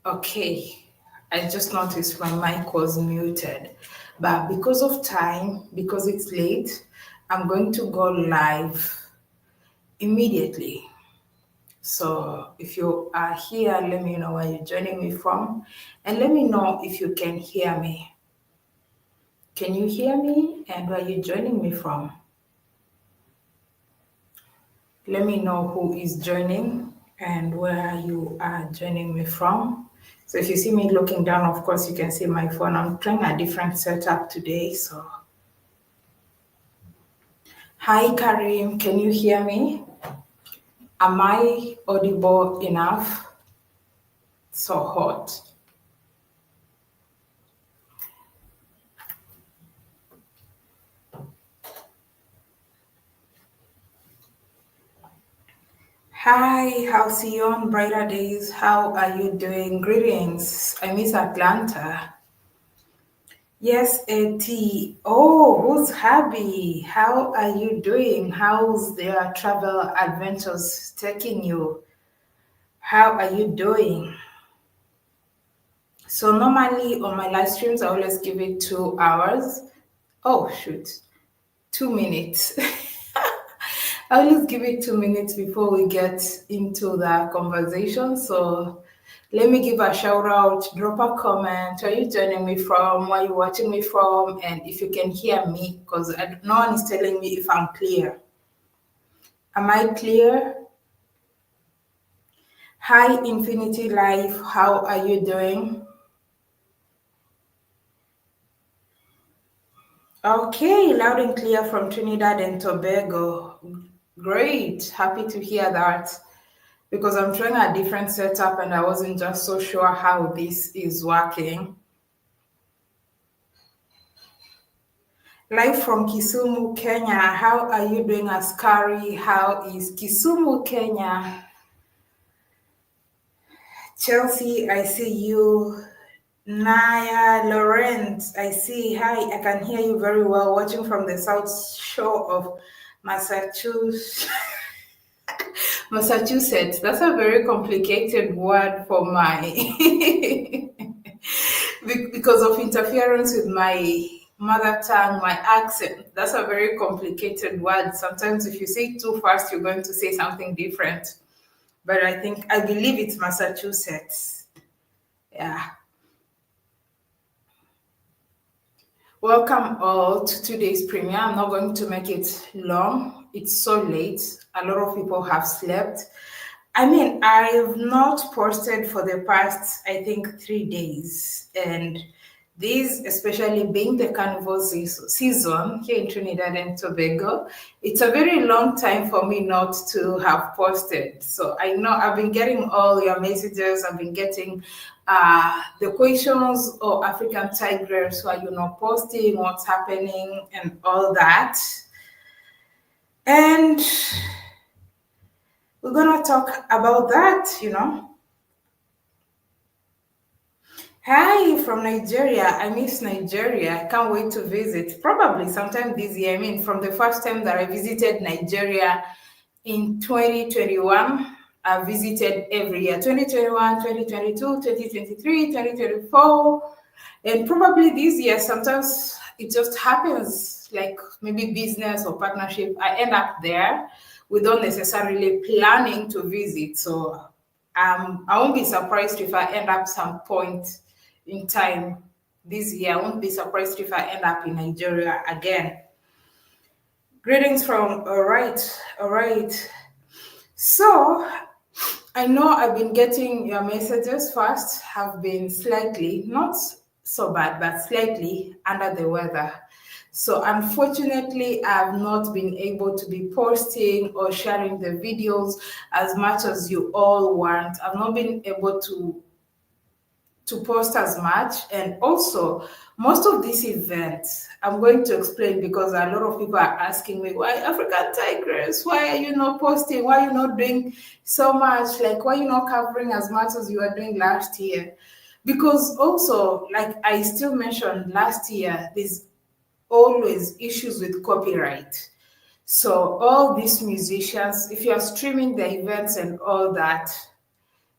Okay, I just noticed my mic was muted, but because of time, because it's late, I'm going to go live immediately. So if you are here, let me know where you're joining me from, and let me know if you can hear me. Can you hear me and where you're joining me from? Let me know who is joining and where you are joining me from. So if you see me looking down, of course, you can see my phone. I'm trying a different setup today. So, hi, Karim. Can you hear me? Am I audible enough? So hot. Hi, Halcyon, brighter days. How are you doing? Greetings. I miss Atlanta. Yes, Eti. Oh, who's happy? How are you doing? How's their travel adventures taking you? How are you doing? So normally on my live streams, I always give it 2 hours. Oh, shoot. 2 minutes. I always give it 2 minutes before we get into the conversation. So let me give a shout out, drop a comment. Where are you joining me from? Where are you watching me from? And if you can hear me, because no one is telling me if I'm clear. Am I clear? Hi, Infinity Life. How are you doing? Okay, loud and clear from Trinidad and Tobago. Great. Happy to hear that because I'm trying a different setup and I wasn't just so sure how this is working. Live from Kisumu, Kenya. How are you doing, Askari? How is Kisumu, Kenya? Chelsea, I see you. Naya Lawrence, I see. Hi, I can hear you very well. Watching from the south shore of Massachusetts. Massachusetts. That's a very complicated word for my because of interference with my mother tongue, my accent. That's a very complicated word. Sometimes if you say it too fast, you're going to say something different. But I believe it's Massachusetts. Yeah. Welcome all to today's premiere. I'm not going to make it long. It's so late. A lot of people have slept. I mean, I've not posted for the past, I think, 3 days. And this, especially being the carnival season here in Trinidad and Tobago, it's a very long time for me not to have posted. So I know I've been getting all your messages. I've been getting the questions, or African Tigress, who are you not posting, what's happening, and all that. And we're going to talk about that. Hi from Nigeria. I miss Nigeria. I can't wait to visit. Probably sometime this year. I mean, from the first time that I visited Nigeria in 2021, I visited every year 2021, 2022, 2023, 2024. And probably this year, sometimes it just happens like maybe business or partnership. I end up there without necessarily planning to visit. So I won't be surprised if I end up some point in time this year. I won't be surprised if I end up in Nigeria again. Greetings from all right. So I know I've been getting your messages fast, have been slightly, not so bad, but slightly under the weather. So unfortunately, I've not been able to be posting or sharing the videos as much as you all want. I've not been able to post as much. And also, most of these events, I'm going to explain because a lot of people are asking me, why African Tigress? Why are you not posting? Why are you not doing so much? Like, why are you not covering as much as you were doing last year? Because also, like I still mentioned last year, there's always issues with copyright. So all these musicians, if you are streaming the events and all that,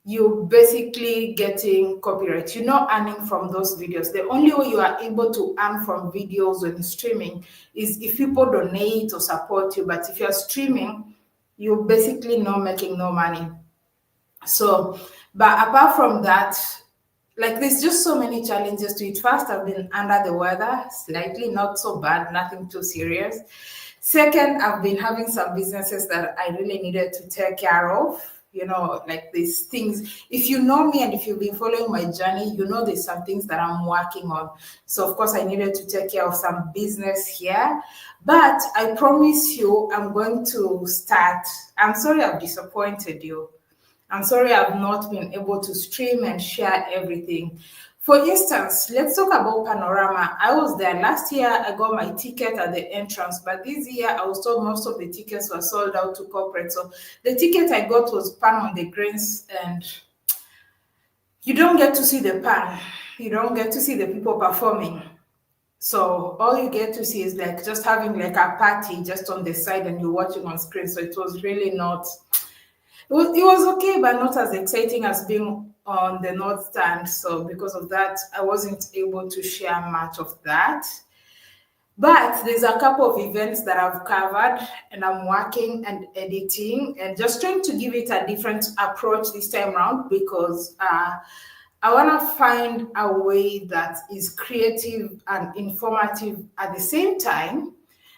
you're basically getting copyright. You're not earning from those videos. The only way you are able to earn from videos when streaming is if people donate or support you. But if you're streaming, you're basically not making no money. So, but apart from that, like there's just so many challenges to it. First, I've been under the weather, slightly, not so bad, nothing too serious. Second, I've been having some businesses that I really needed to take care of. You know, like these things. If you know me and if you've been following my journey, you know there's some things that I'm working on. So, of course, I needed to take care of some business here. But I promise you, I'm going to start. I'm sorry I've disappointed you. I'm sorry I've not been able to stream and share everything. For instance, let's talk about Panorama. I was there last year, I got my ticket at the entrance, but this year I was told most of the tickets were sold out to corporate. So the ticket I got was Pan on the Greens, and you don't get to see the pan. You don't get to see the people performing. So all you get to see is like just having like a party just on the side and you're watching on screen. So it was really not, it was okay, but not as exciting as being on the North Stand. So because of that, I wasn't able to share much of that. But there's a couple of events that I've covered and I'm working and editing and just trying to give it a different approach this time around because I want to find a way that is creative and informative at the same time.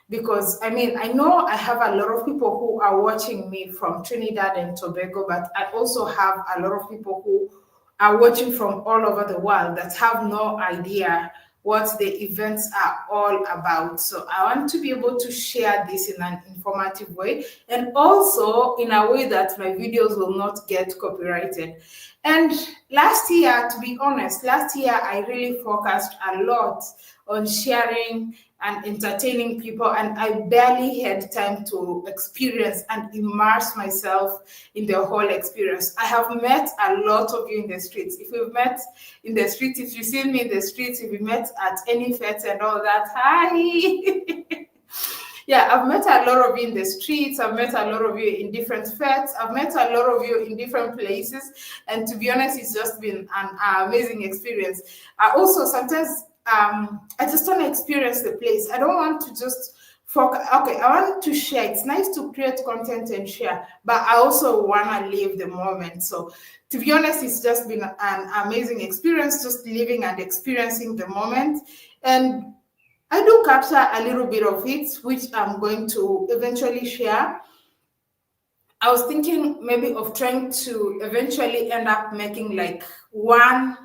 Because I mean, I know I have a lot of people who are watching me from Trinidad and Tobago, but I also have a lot of people who are watching from all over the world that have no idea what the events are all about. So I want to be able to share this in an informative way and also in a way that my videos will not get copyrighted. And last year, to be honest, I really focused a lot on sharing and entertaining people, and I barely had time to experience and immerse myself in the whole experience. I have met a lot of you in the streets. If we've met in the streets, if you've seen me in the streets, if we met at any fete and all that, hi. Yeah, I've met a lot of you in the streets. I've met a lot of you in different fetes. I've met a lot of you in different places. And to be honest, it's just been an amazing experience. I also sometimes, I just want to experience the place. I don't want to just focus. Okay, I want to share. It's nice to create content and share, but I also want to live the moment. So to be honest, it's just been an amazing experience, just living and experiencing the moment. And I do capture a little bit of it, which I'm going to eventually share. I was thinking maybe of trying to eventually end up making like one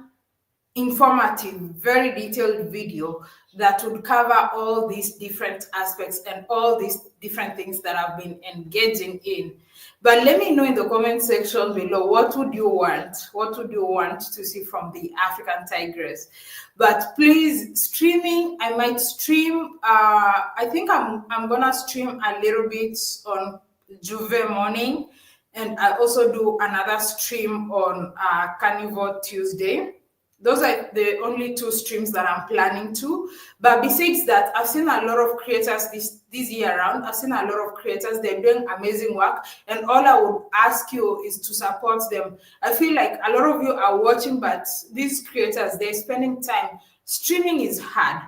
informative, very detailed video that would cover all these different aspects and all these different things that I've been engaging in. But let me know in the comment section below, what would you want? What would you want to see from the African Tigress? But please, streaming, I might stream, I think I'm gonna stream a little bit on Juve morning, and I also do another stream on Carnival Tuesday. Those are the only two streams that I'm planning to. But besides that, I've seen a lot of creators this year around. I've seen a lot of creators. They're doing amazing work. And all I would ask you is to support them. I feel like a lot of you are watching, but these creators, they're spending time. Streaming is hard.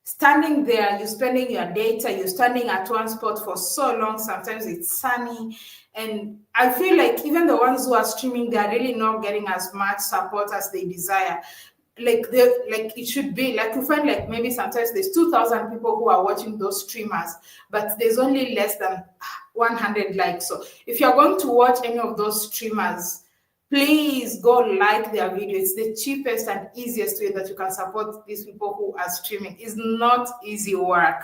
Standing there, you're spending your data, you're standing at one spot for so long. Sometimes it's sunny. And I feel like even the ones who are streaming, they're really not getting as much support as they desire. Like it should be. Like you find like maybe sometimes there's 2,000 people who are watching those streamers, but there's only less than 100 likes. So if you're going to watch any of those streamers, please go like their video. It's the cheapest and easiest way that you can support these people who are streaming. It's not easy work.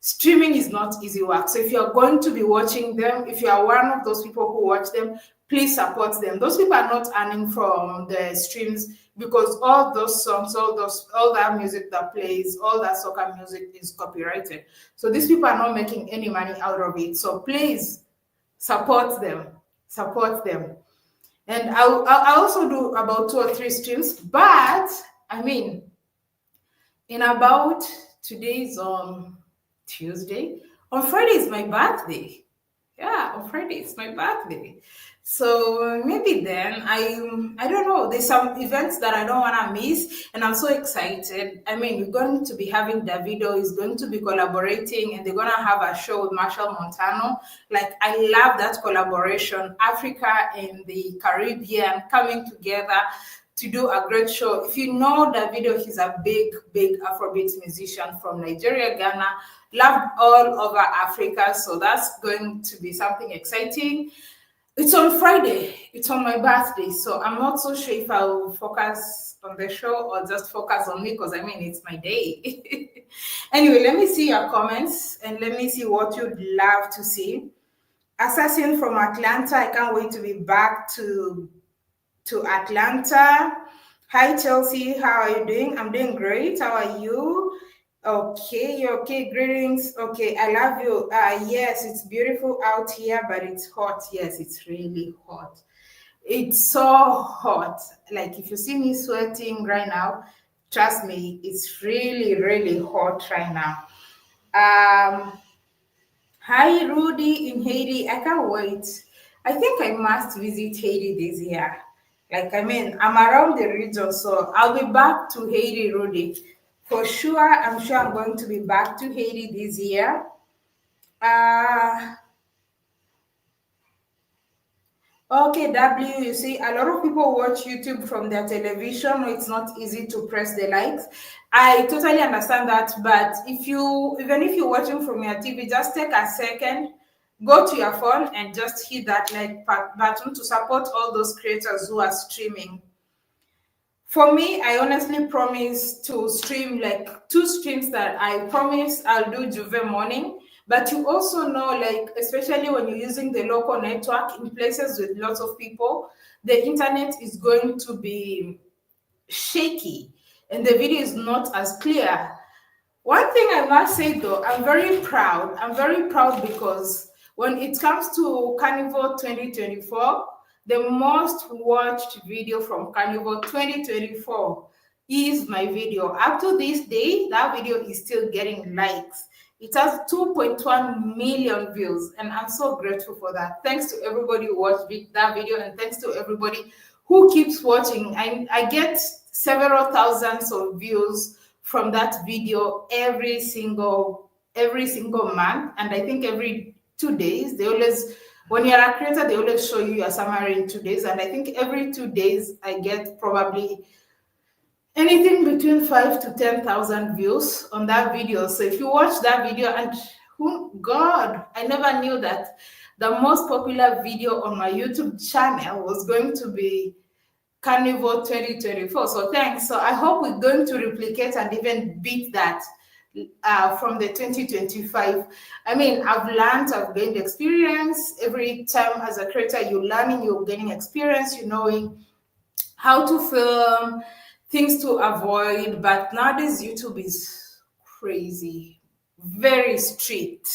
Streaming is not easy work. So if you're going to be watching them, if you are one of those people who watch them, please support them. Those people are not earning from the streams because all those songs, all that music that plays, all that soccer music is copyrighted. So these people are not making any money out of it. So please support them. Support them. And I also do about 2 or 3 streams, but I mean, in about today's Tuesday, on Friday is my birthday. Yeah, on Friday it's my birthday. So maybe then I don't know. There's some events that I don't wanna miss, and I'm so excited. I mean, we're going to be having Davido is going to be collaborating, and they're gonna have a show with Marshall Montano. Like I love that collaboration, Africa and the Caribbean coming together to do a great show. If you know Davido, he's a big Afrobeat musician from Nigeria, Ghana, loved all over Africa. So that's going to be something exciting. It's on Friday. It's on my birthday. So I'm not so sure if I'll focus on the show or just focus on me because I mean, it's my day. Anyway, let me see your comments and let me see what you'd love to see. Assassin from Atlanta, I can't wait to be back to Atlanta. Hi Chelsea, how are you doing? I'm doing great. How are you? Okay, you're okay. Greetings. Okay, I love you. Yes, it's beautiful out here, but it's hot. Yes, it's really hot. It's so hot. Like if you see me sweating right now, trust me, it's really hot right now. Um, Hi, Rudy in Haiti. I can't wait. I think I must visit Haiti this year. Like, I mean, I'm around the region, so I'll be back to Haiti, Rudy. For sure, I'm sure I'm going to be back to Haiti this year. Uh, Okay, W, you see, a lot of people watch YouTube from their television. It's not easy to press the likes. I totally understand that, but even if you're watching from your TV, just take a second, go to your phone and just hit that like button to support all those creators who are streaming. For me, I honestly promise to stream like two streams that I promise I'll do Juve morning. But you also know, like, especially when you're using the local network in places with lots of people, the internet is going to be shaky and the video is not as clear. One thing I must say though, I'm very proud. I'm very proud because when it comes to Carnival 2024, the most watched video from Carnival 2024 is my video. Up to this day, that video is still getting likes. It has 2.1 million views, and I'm so grateful for that. Thanks to everybody who watched that video, and thanks to everybody who keeps watching. I get several thousands of views from that video every single month, and I think every 2 days they always, when you're a creator, they always show you your summary in 2 days, and I think every 2 days I get probably anything between 5 to 10,000 views on that video. So if you watch that video, and God, I never knew that the most popular video on my YouTube channel was going to be Carnival 2024. So thanks. So I hope we're going to replicate and even beat that from the 2025. I mean, I've learned, I've gained experience. Every time as a creator, you're learning, you're gaining experience, you're knowing how to film, things to avoid. But nowadays, YouTube is crazy, very strict.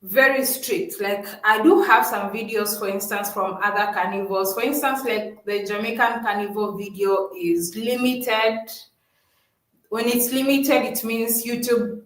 Very strict. Like I do have some videos, for instance, from other carnivals. For instance, like the Jamaican carnival video is limited. When it's limited, it means YouTube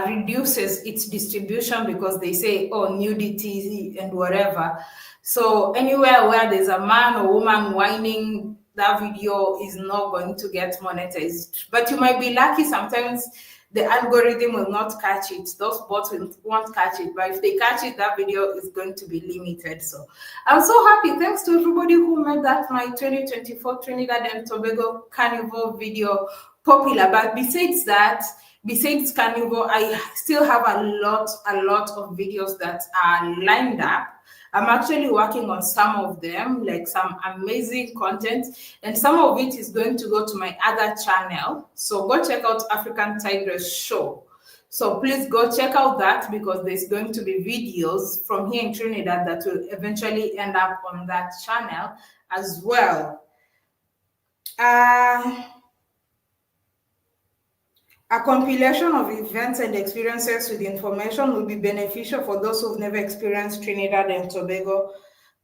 reduces its distribution because they say, oh, nudity and whatever. So anywhere where there's a man or woman whining, that video is not going to get monetized. But you might be lucky sometimes the algorithm will not catch it. Those bots won't catch it. But if they catch it, that video is going to be limited. So I'm so happy. Thanks to everybody who made that my 2024 Trinidad and Tobago Carnival video popular. But besides Carnival, I still have a lot of videos that are lined up. I'm actually working on some of them, like some amazing content, and some of it is going to go to my other channel. So go check out African Tigress Show. So please go check out that because there's going to be videos from here in Trinidad that will eventually end up on that channel as well. A compilation of events and experiences with information will be beneficial for those who've never experienced Trinidad and Tobago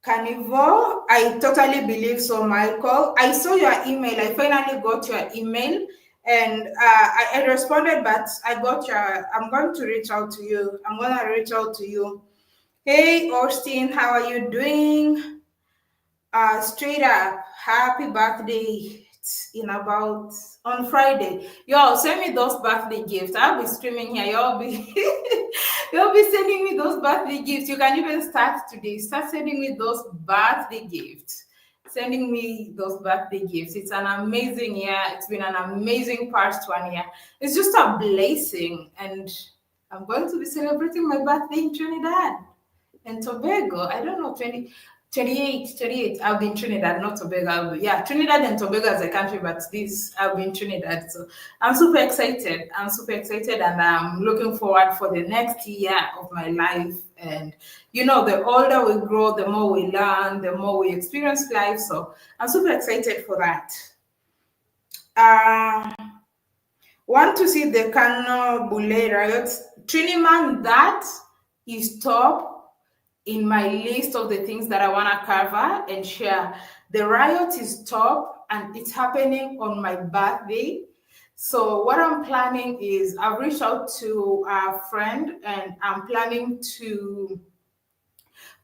Carnival. I totally believe so, Michael. I saw your email. I finally got your email and I responded, but I'm going to reach out to you. I'm going to reach out to you Hey, Austin, how are you doing? Straight up, happy birthday. It's in about on Friday. Yo, send me those birthday gifts. I'll be streaming here. Y'all be you'll be sending me those birthday gifts. You can even start today. Start sending me those birthday gifts. Sending me those birthday gifts. It's an amazing year. It's been an amazing past 1 year. It's just a blessing. And I'm going to be celebrating my birthday in Trinidad and Tobago. I don't know, 28. I'll be in Trinidad, not Tobago. Yeah, Trinidad and Tobago as a country, but this, I'll be in Trinidad. So I'm super excited. And I'm looking forward for the next year of my life. And, the older we grow, the more we learn, the more we experience life. So I'm super excited for that. Want to see the Canobule riots? Triniman, that is top in my list of the things that I want to cover and share. The riot is top and it's happening on my birthday. So what I'm planning is I've reached out to a friend and I'm planning to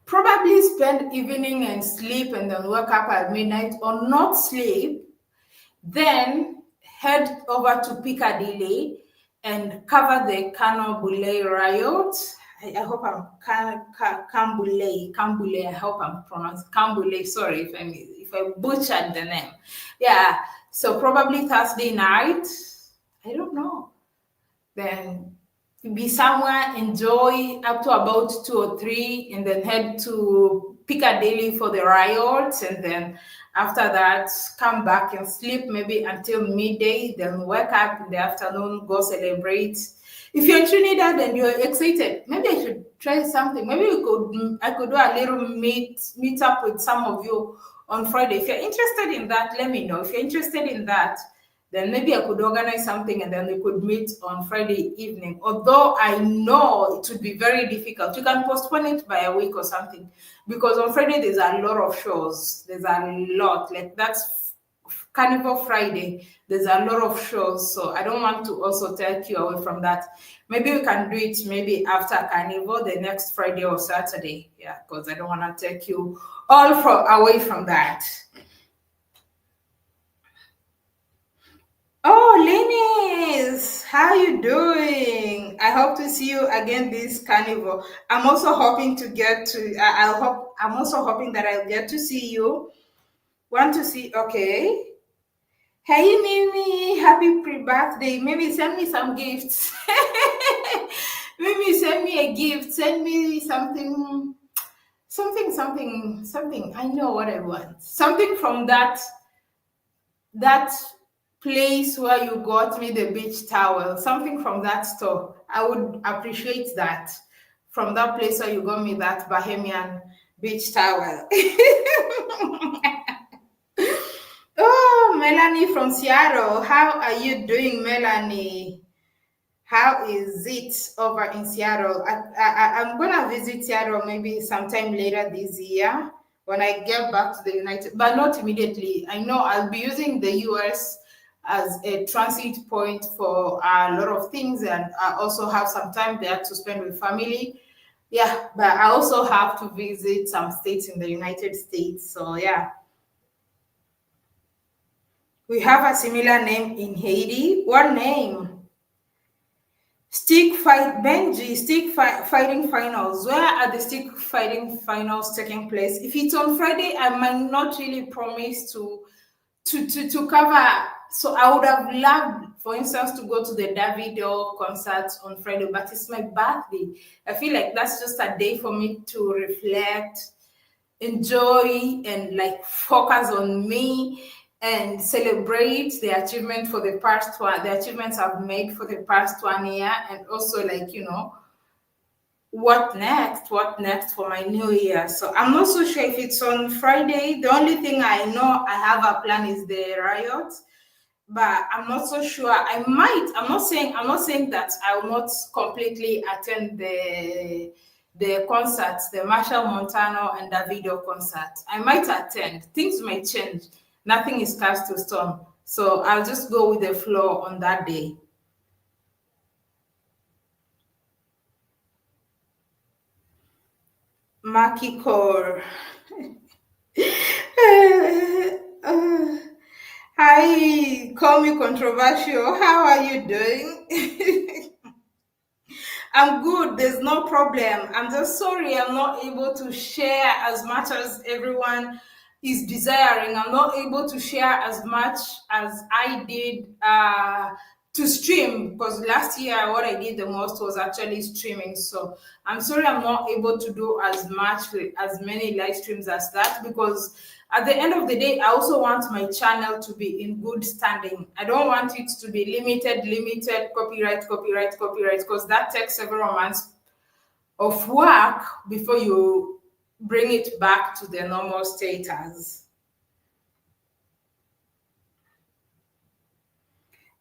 probably spend evening and sleep and then wake up at midnight or not sleep, then head over to Piccadilly and cover the Canobule riot. I hope I'm Cambule. I hope I'm pronounced Cambule. Sorry if I butchered the name. Yeah. So probably Thursday night. I don't know. Then be somewhere, enjoy up to about 2 or 3, and then head to Piccadilly for the riots, and then after that come back and sleep maybe until midday, then wake up in the afternoon, go celebrate. If you're in Trinidad and you're excited, maybe I should try something. Maybe I could do a little meet up with some of you on Friday. If you're interested in that, let me know. If you're interested in that, then maybe I could organize something and then we could meet on Friday evening. Although I know it would be very difficult. You can postpone it by a week or something, because on Friday there's a lot of shows. There's a lot. Like that's Carnival Friday. There's a lot of shows. So I don't want to also take you away from that. Maybe we can do it maybe after Carnival, the next Friday or Saturday. Yeah, because I don't want to take you all away from that. Oh, Linus, how you doing? I hope to see you again this carnival. I'm also hoping to get to. I'm also hoping that I'll get to see you. Want to see? Okay. Hey, Mimi, happy pre-birthday. Maybe send me some gifts. Maybe send me a gift. Send me something. I know what I want. Something from that place where you got me the beach towel, something from that store. I would appreciate that. From that place where you got me that Bahamian beach towel. Oh, Melanie from Seattle. How are you doing, Melanie? How is it over in Seattle? I'm going to visit Seattle maybe sometime later this year when I get back to the United, but not immediately. I know I'll be using the US as a transit point for a lot of things, and I also have some time there to spend with family. Yeah, but I also have to visit some states in the United States. So yeah. We have a similar name in Haiti. What name? Fighting finals. Where are the stick fighting finals taking place? If it's on Friday, I might not really promise to cover. So I would have loved, for instance, to go to the Davido concert on Friday, but it's my birthday. I feel like that's just a day for me to reflect, enjoy, and like focus on me and celebrate the achievement for the past one, the achievements I've made for the past 1 year, and also like what next for my new year. So I'm not so sure if it's on Friday. The only thing I know I have a plan is the riot, but I'm not so sure. I'm not saying that I will not completely attend the concerts, the Marshall Montano and Davido concert. I might attend. Things may change. Nothing is cast to stone. So I'll just go with the flow on that day. Maki Core. Hi, call me controversial. How are you doing? I'm good. There's no problem. I'm just sorry I'm not able to share as much as everyone is desiring. I'm not able to share as much as I did to stream, because last year what I did the most was actually streaming. So I'm sorry I'm not able to do as much, as many live streams as that, because at the end of the day, I also want my channel to be in good standing. I don't want it to be limited, copyright, because that takes several months of work before you bring it back to the normal status.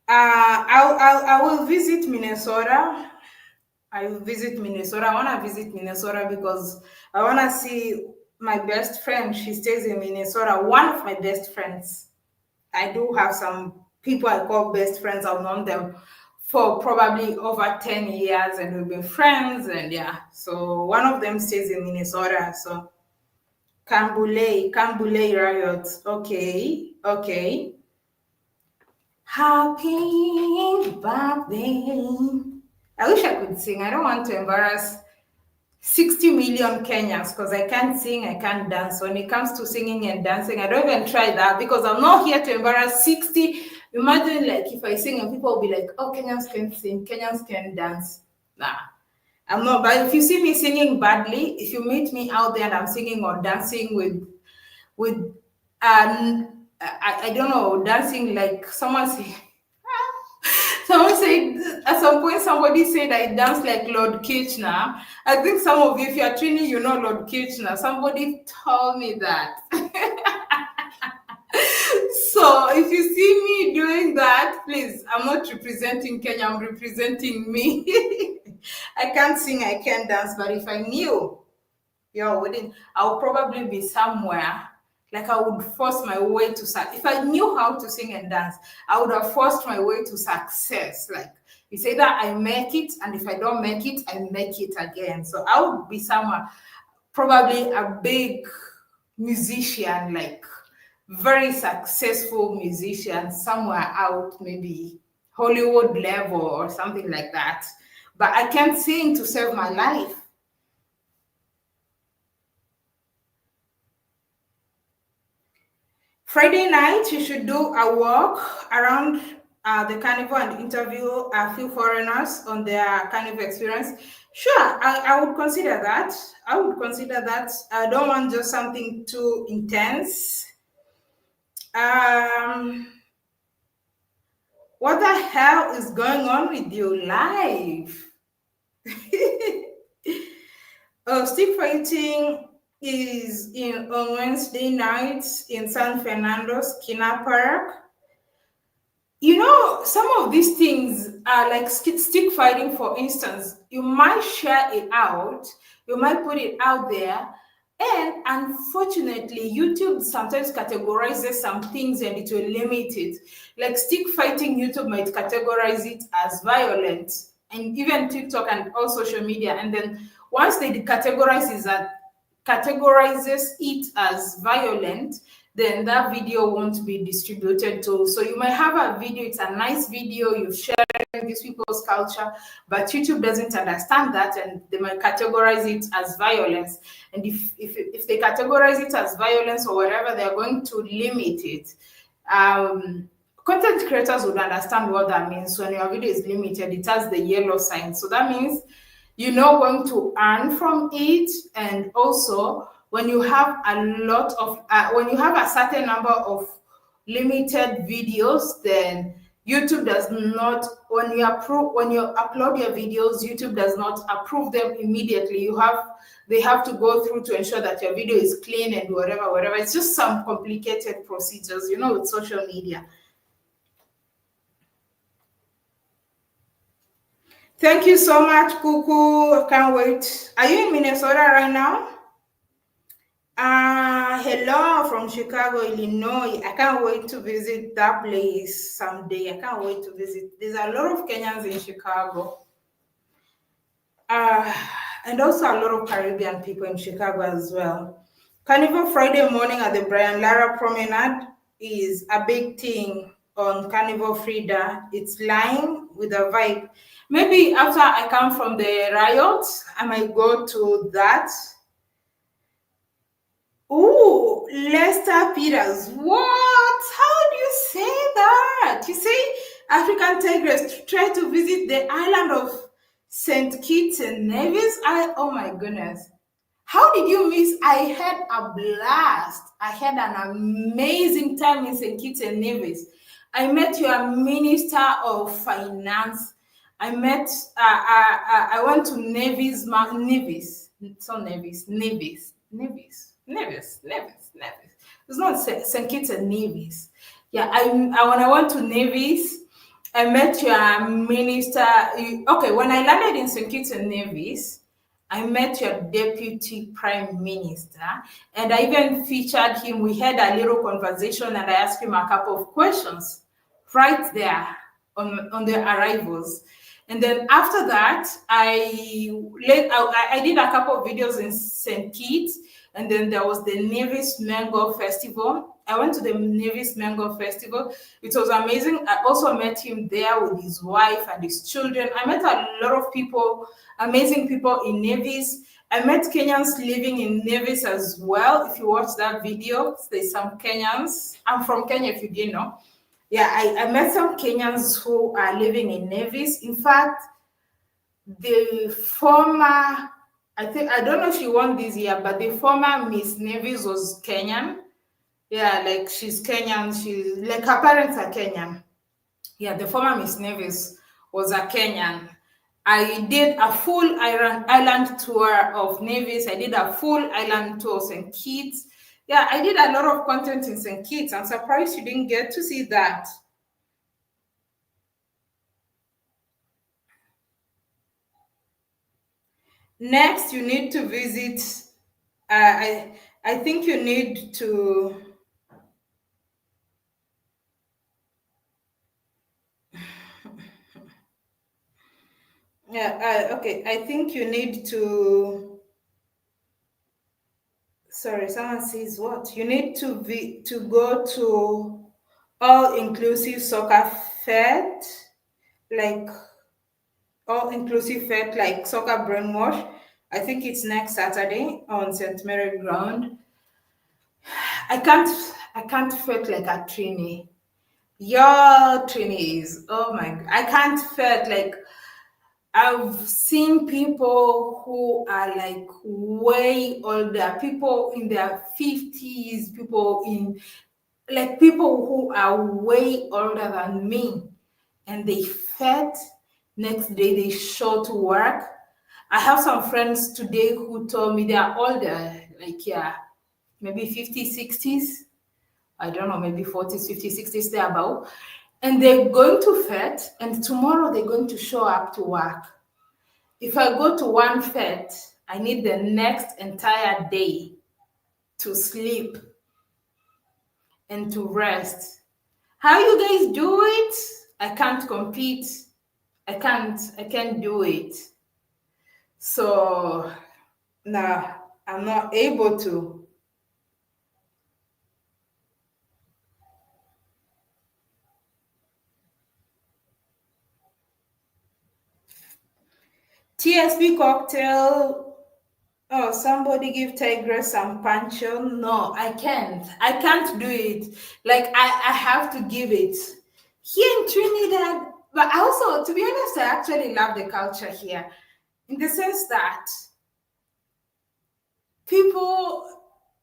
I will visit Minnesota. I will visit Minnesota. I want to visit Minnesota because I want to see my best friend. She stays in Minnesota. One of my best friends. I do have some people I call best friends. I've known them for probably over 10 years and we've been friends. And yeah, so one of them stays in Minnesota. So Kambule Riot. Okay. Happy birthday. I wish I could sing. I don't want to embarrass 60 million Kenyans because I can't sing, I can't dance. When it comes to singing and dancing, I don't even try that because I'm not here to embarrass 60. Imagine like if I sing and people will be like, oh, Kenyans can sing, Kenyans can dance. Nah, I'm not. But if you see me singing badly, if you meet me out there and I'm singing or dancing with I don't know, dancing like someone say, someone said at some point somebody said I dance like Lord Kitchener. I think some of you, if you're Trini, you know Lord Kitchener. Somebody told me that. So if you see me doing that, please, I'm not representing Kenya, I'm representing me. I can't sing, I can't dance, but if I knew you're within, I'll probably be somewhere. Like I would force my way to success. If I knew how to sing and dance, I would have forced my way to success. Like you say that I make it, and if I don't make it, I make it again. So I would be somewhere, probably a big musician, like very successful musician, somewhere out, maybe Hollywood level or something like that. But I can't sing to save my life. Friday night, you should do a walk around the carnival and interview a few foreigners on their carnival experience. Sure, I would consider that. I would consider that. I don't want just something too intense. What the hell is going on with your life? Stick fighting is on Wednesday nights in San Fernando, Skinner Park. You know, some of these things are like stick fighting, for instance. You might share it out, you might put it out there, and unfortunately, YouTube sometimes categorizes some things and it will limit it. Like stick fighting, YouTube might categorize it as violent, and even TikTok and all social media. And then once they categorizes it as violent, then that video won't be distributed to. So you might have a video, it's a nice video, you've shared these people's culture, but YouTube doesn't understand that and they might categorize it as violence. And if they categorize it as violence or whatever, they're going to limit it. Content creators would understand what that means. When your video is limited, it has the yellow sign. So that means you're not going to earn from it. And also, when you have when you have a certain number of limited videos, then YouTube does not, when you upload your videos, YouTube does not approve them immediately. They have to go through to ensure that your video is clean and whatever. It's just some complicated procedures, with social media. Thank you so much, Kuku. I can't wait. Are you in Minnesota right now? Hello from Chicago, Illinois. I can't wait to visit that place someday. I can't wait to visit. There's a lot of Kenyans in Chicago. and also a lot of Caribbean people in Chicago as well. Carnival Friday morning at the Brian Lara Promenade is a big thing on Carnival Frida. It's lying with a vibe. Maybe after I come from the riots, I might go to that. Ooh, Lester Peters. What? How do you say that? You say African Tigress try to visit the island of St. Kitts and Nevis? Oh my goodness. How did you miss? I had a blast. I had an amazing time in St. Kitts and Nevis. I met your Minister of Finance. I met, I went to Nevis, it's not Nevis. It's not St. Kitts and Nevis. Yeah, when I went to Nevis, I met your minister. Okay, when I landed in St. Kitts and Nevis, I met your deputy prime minister, and I even featured him. We had a little conversation, and I asked him a couple of questions right there on the arrivals. And then after that, I did a couple of videos in St. Kitts, and then there was the Nevis Mango Festival. I went to the Nevis Mango Festival. It was amazing. I also met him there with his wife and his children. I met a lot of people, amazing people in Nevis. I met Kenyans living in Nevis as well. If you watch that video, there's some Kenyans. I'm from Kenya, if you didn't know. Yeah, I met some Kenyans who are living in Nevis. In fact, the former, I don't know if she won this year, but the former Miss Nevis was Kenyan. Yeah, like she's Kenyan. She's like her parents are Kenyan. Yeah, the former Miss Nevis was a Kenyan. I did a full island tour of Nevis. I did a full island tour of St. Kitts. Yeah, I did a lot of content in St. Kitts. I'm surprised you didn't get to see that. Next, you need to visit. I think you need to. Yeah. Okay. I think you need to. Sorry, someone says what? You need to go to all-inclusive soccer fete, like all-inclusive fete, like soccer brainwash. I think it's next Saturday on St. Mary Ground. I can't fete like a Trini. Your Trini is, oh my God. I can't fete like, I've seen people who are like way older, people in their 50s, people who are way older than me, and they fed. Next day they show to work. I have some friends today who told me they are older, like maybe 50s, 60s. I don't know, maybe 40s, 50s, 60s, they're about. And they're going to fete, and tomorrow they're going to show up to work. If I go to one fete, I need the next entire day to sleep and to rest. How you guys do it? I can't compete. I can't do it. So nah, I'm not able to. TSP cocktail. Oh, somebody give Tigress some pancho. No, I can't. I can't do it. Like I have to give it. Here in Trinidad, but also, to be honest, I actually love the culture here in the sense that people,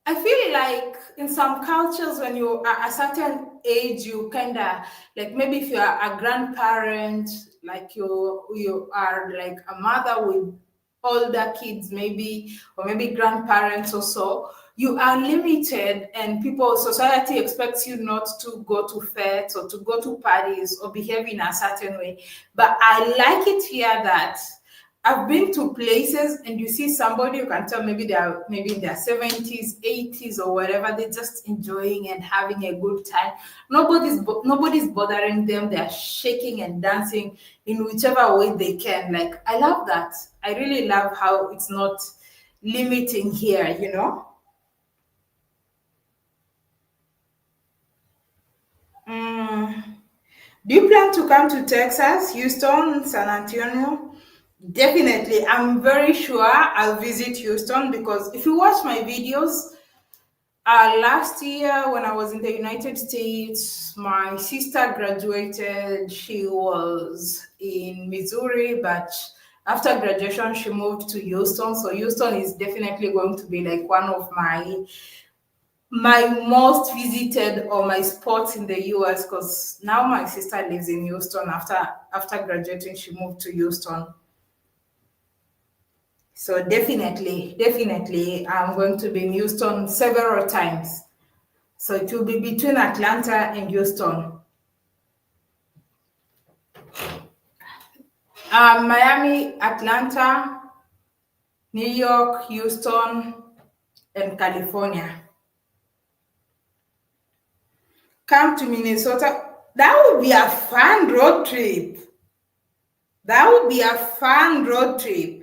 I feel like in some cultures, when you are a certain age, you kind of like, maybe if you are a grandparent, like you are like a mother with older kids, maybe, or maybe grandparents or so, you are limited, and society expects you not to go to fetes or to go to parties or behave in a certain way. But I like it here that I've been to places and you see somebody, you can tell maybe they are maybe in their 70s, 80s, or whatever. They're just enjoying and having a good time. Nobody's bothering them. They're shaking and dancing in whichever way they can. Like, I love that. I really love how it's not limiting here, you know. Mm. Do you plan to come to Texas, Houston, San Antonio? Definitely. I'm very sure I'll visit Houston because if you watch my videos, last year when I was in the United States, my sister graduated. She was in Missouri, but after graduation, she moved to Houston. So Houston is definitely going to be like one of my most visited or my spots in the US because now my sister lives in Houston. After graduating, she moved to Houston. So definitely, I'm going to be in Houston several times. So it will be between Atlanta and Houston. Miami, Atlanta, New York, Houston, and California. Come to Minnesota. That would be a fun road trip. That would be a fun road trip.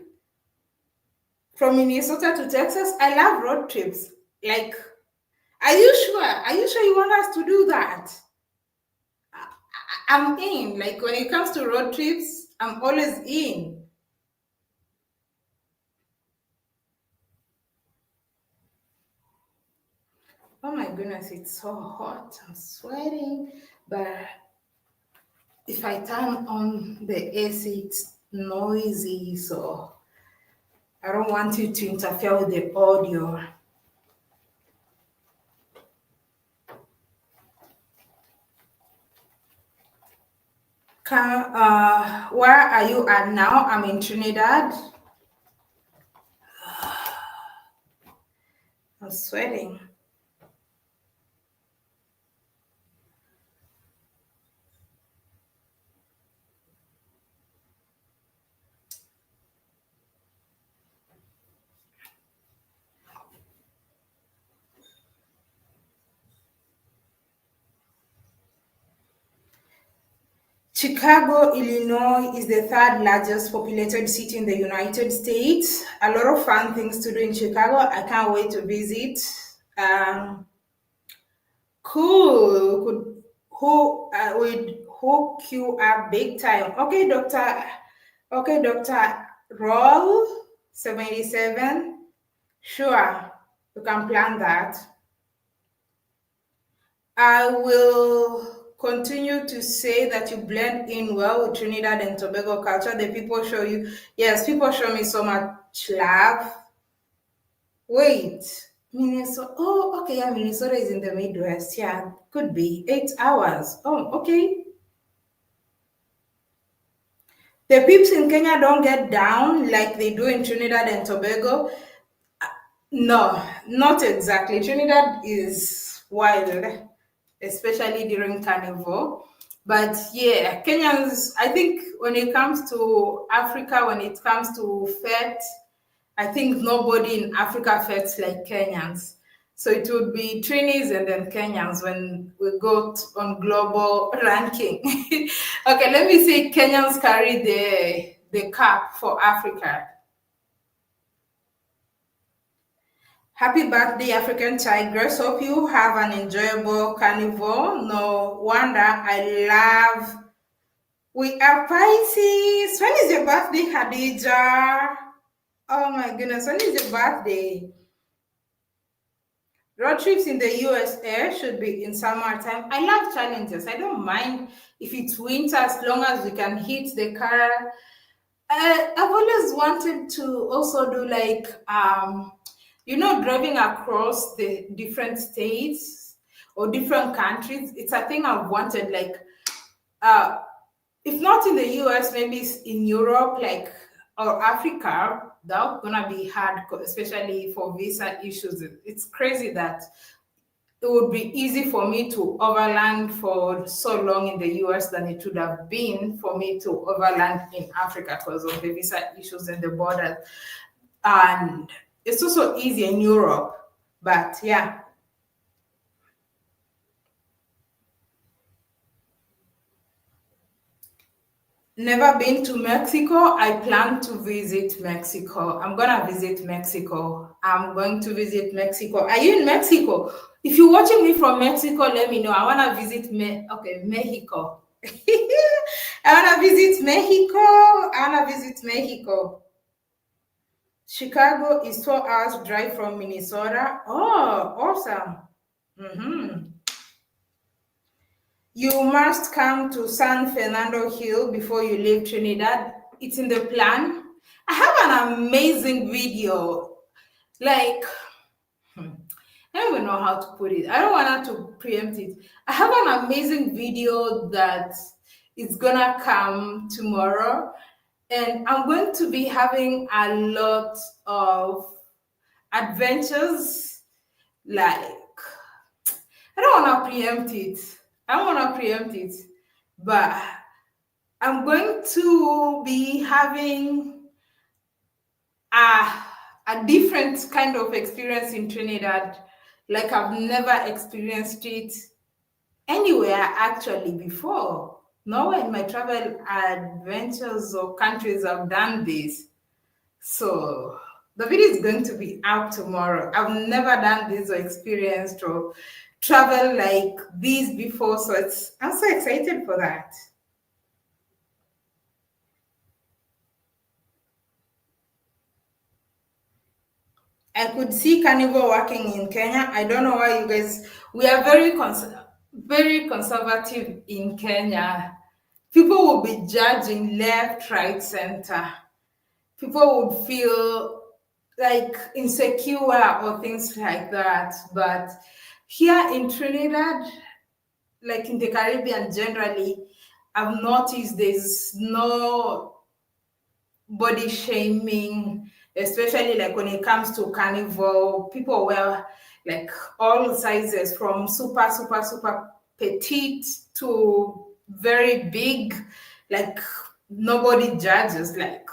From Minnesota to Texas, I love road trips. Like, are you sure? Are you sure you want us to do that? I'm in. Like, when it comes to road trips, I'm always in. Oh my goodness, it's so hot. I'm sweating. But if I turn on the AC, it's noisy. So I don't want it to interfere with the audio. Where are you at now? I'm in Trinidad. I'm sweating. Chicago, Illinois is the third largest populated city in the United States. A lot of fun things to do in Chicago. I can't wait to visit. Cool. Would hook you up big time. Okay, Doctor. Okay, Doctor. Roll 77. Sure, you can plan that. I will continue to say that you blend in well with Trinidad and Tobago culture. The people show you, yes, people show me so much love. Wait, Minnesota. Oh, okay, yeah, Minnesota is in the Midwest. Yeah, could be 8 hours. Oh, okay. The peeps in Kenya don't get down like they do in Trinidad and Tobago. No, not exactly. Trinidad is wild, especially during carnival. But yeah, Kenyans, I think when it comes to Africa, when it comes to fete, I think nobody in Africa fetes like Kenyans. So it would be Trinis and then Kenyans when we go on global ranking. Okay, let me say Kenyans carry the cup for Africa. Happy birthday, African Tigress. Hope you have an enjoyable carnival. No wonder I love. We are Pisces. When is your birthday, Khadija? Oh my goodness, when is your birthday? Road trips in the USA should be in summertime. I love challenges. I don't mind if it's winter as long as we can hit the car. I've always wanted to also do like driving across the different states or different countries. It's a thing I've wanted, like if not in the US, maybe it's in Europe, like, or Africa. That's gonna be hard, especially for visa issues. It's crazy that it would be easy for me to overland for so long in the US than it would have been for me to overland in Africa because of the visa issues and the borders. And it's also easy in Europe. But yeah. Never been to Mexico. I plan to visit Mexico. I'm gonna visit Mexico. I'm going to visit Mexico. Are you in Mexico? If you're watching me from Mexico, let me know. I wanna visit Mexico. I wanna visit Mexico. I wanna visit Mexico. Chicago is 4 hours drive from Minnesota. Oh, awesome. You must come to San Fernando Hill before you leave Trinidad. It's in the plan. I have an amazing video. Like, I don't even know how to put it. I don't want to preempt it. I have an amazing video that is gonna come tomorrow, and I'm going to be having a lot of adventures. Like, I don't want to preempt it. But I'm going to be having a different kind of experience in Trinidad. Like I've never experienced it anywhere actually before. Nowhere in my travel adventures or countries I've done this. So the video is going to be out tomorrow. I've never done this or experienced or travel like this before, so I'm so excited for that. I could see carnival working in Kenya. I don't know why you guys. We are very conservative in Kenya. People will be judging left, right, center. People would feel like insecure or things like that. But here in Trinidad, like in the Caribbean generally, I've noticed there's no body shaming, especially like when it comes to carnival. People wear like all sizes from super petite to very big. Like nobody judges. Like,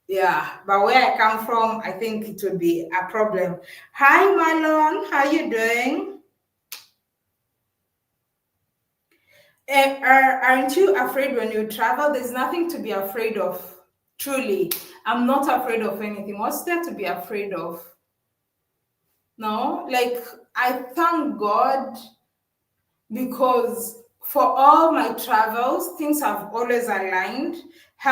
yeah, but where I come from, I think it would be a problem. Hi Marlon, how you doing? Aren't you afraid when you travel? There's nothing to be afraid of. Truly, I'm not afraid of anything. What's there to be afraid of? No, like I thank God because for all my travels, things have always aligned. I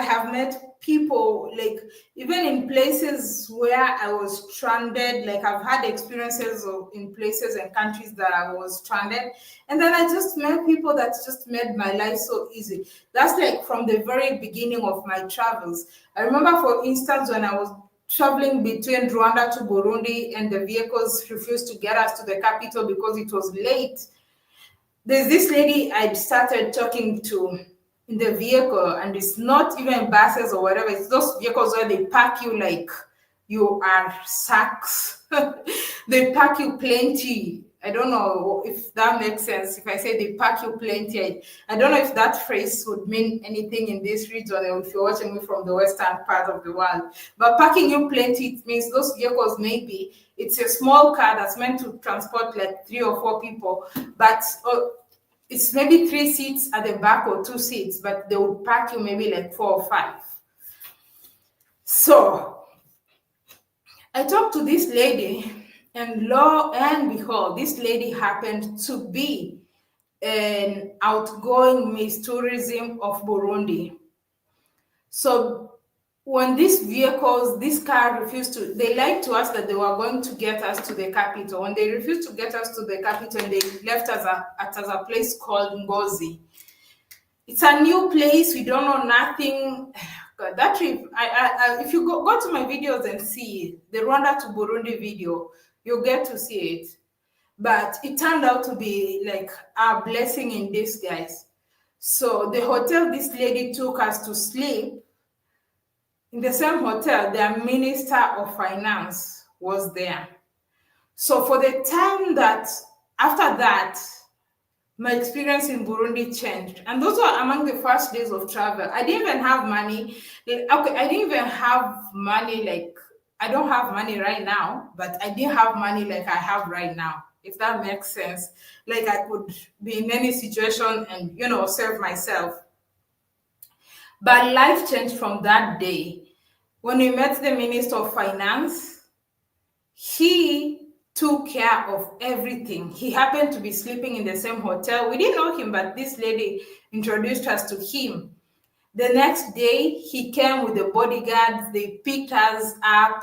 have met people, like even in places where I was stranded, like I've had experiences in places and countries that I was stranded. And then I just met people that just made my life so easy. That's like from the very beginning of my travels. I remember, for instance, when I was traveling between Rwanda to Burundi and the vehicles refused to get us to the capital because it was late. There's this lady I'd started talking to in the vehicle, and it's not even buses or whatever, it's those vehicles where they pack you like you are sacks. They pack you plenty. I don't know if that makes sense. If I say they pack you plenty, I don't know if that phrase would mean anything in this region or if you're watching me from the western part of the world. But packing you plenty, it means those vehicles, maybe it's a small car that's meant to transport like 3 or 4 people, but it's maybe 3 seats at the back or 2 seats, but they would pack you maybe like 4 or 5. So I talked to this lady, and lo and behold, this lady happened to be an outgoing Miss Tourism of Burundi. So when these vehicles, this car refused to, they lied to us that they were going to get us to the capital. When they refused to get us to the capital, and they left us at a place called Ngozi. It's a new place. We don't know nothing. God, that trip, if you go to my videos and see the Rwanda to Burundi video, you'll get to see it. But it turned out to be like a blessing in disguise. So the hotel this lady took us to sleep, in the same hotel, their Minister of Finance was there. So for the time that after that, my experience in Burundi changed. And those were among the first days of travel. I didn't even have money. Okay, I didn't even have money like I don't have money right now, but I didn't have money like I have right now, if that makes sense. Like I could be in any situation and, serve myself. But life changed from that day. When we met the Minister of Finance, he took care of everything. He happened to be sleeping in the same hotel. We didn't know him, but this lady introduced us to him. The next day, he came with the bodyguards. They picked us up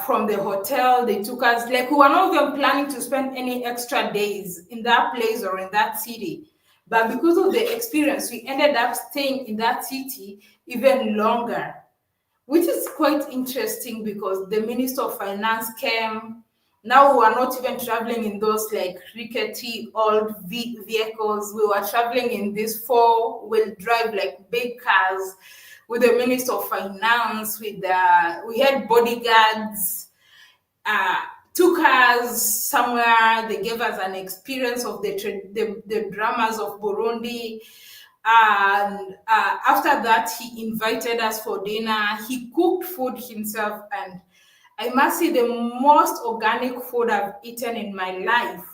from the hotel. They took us, like, we were not even planning to spend any extra days in that place or in that city. But because of the experience, we ended up staying in that city even longer, which is quite interesting because the Minister of Finance came. Now we are not even traveling in those like rickety old vehicles. We were traveling in these four-wheel drive, like big cars, with the Minister of Finance. We had bodyguards. Took us somewhere. They gave us an experience of the dramas of Burundi. And after that, he invited us for dinner. He cooked food himself, and I must say the most organic food I've eaten in my life,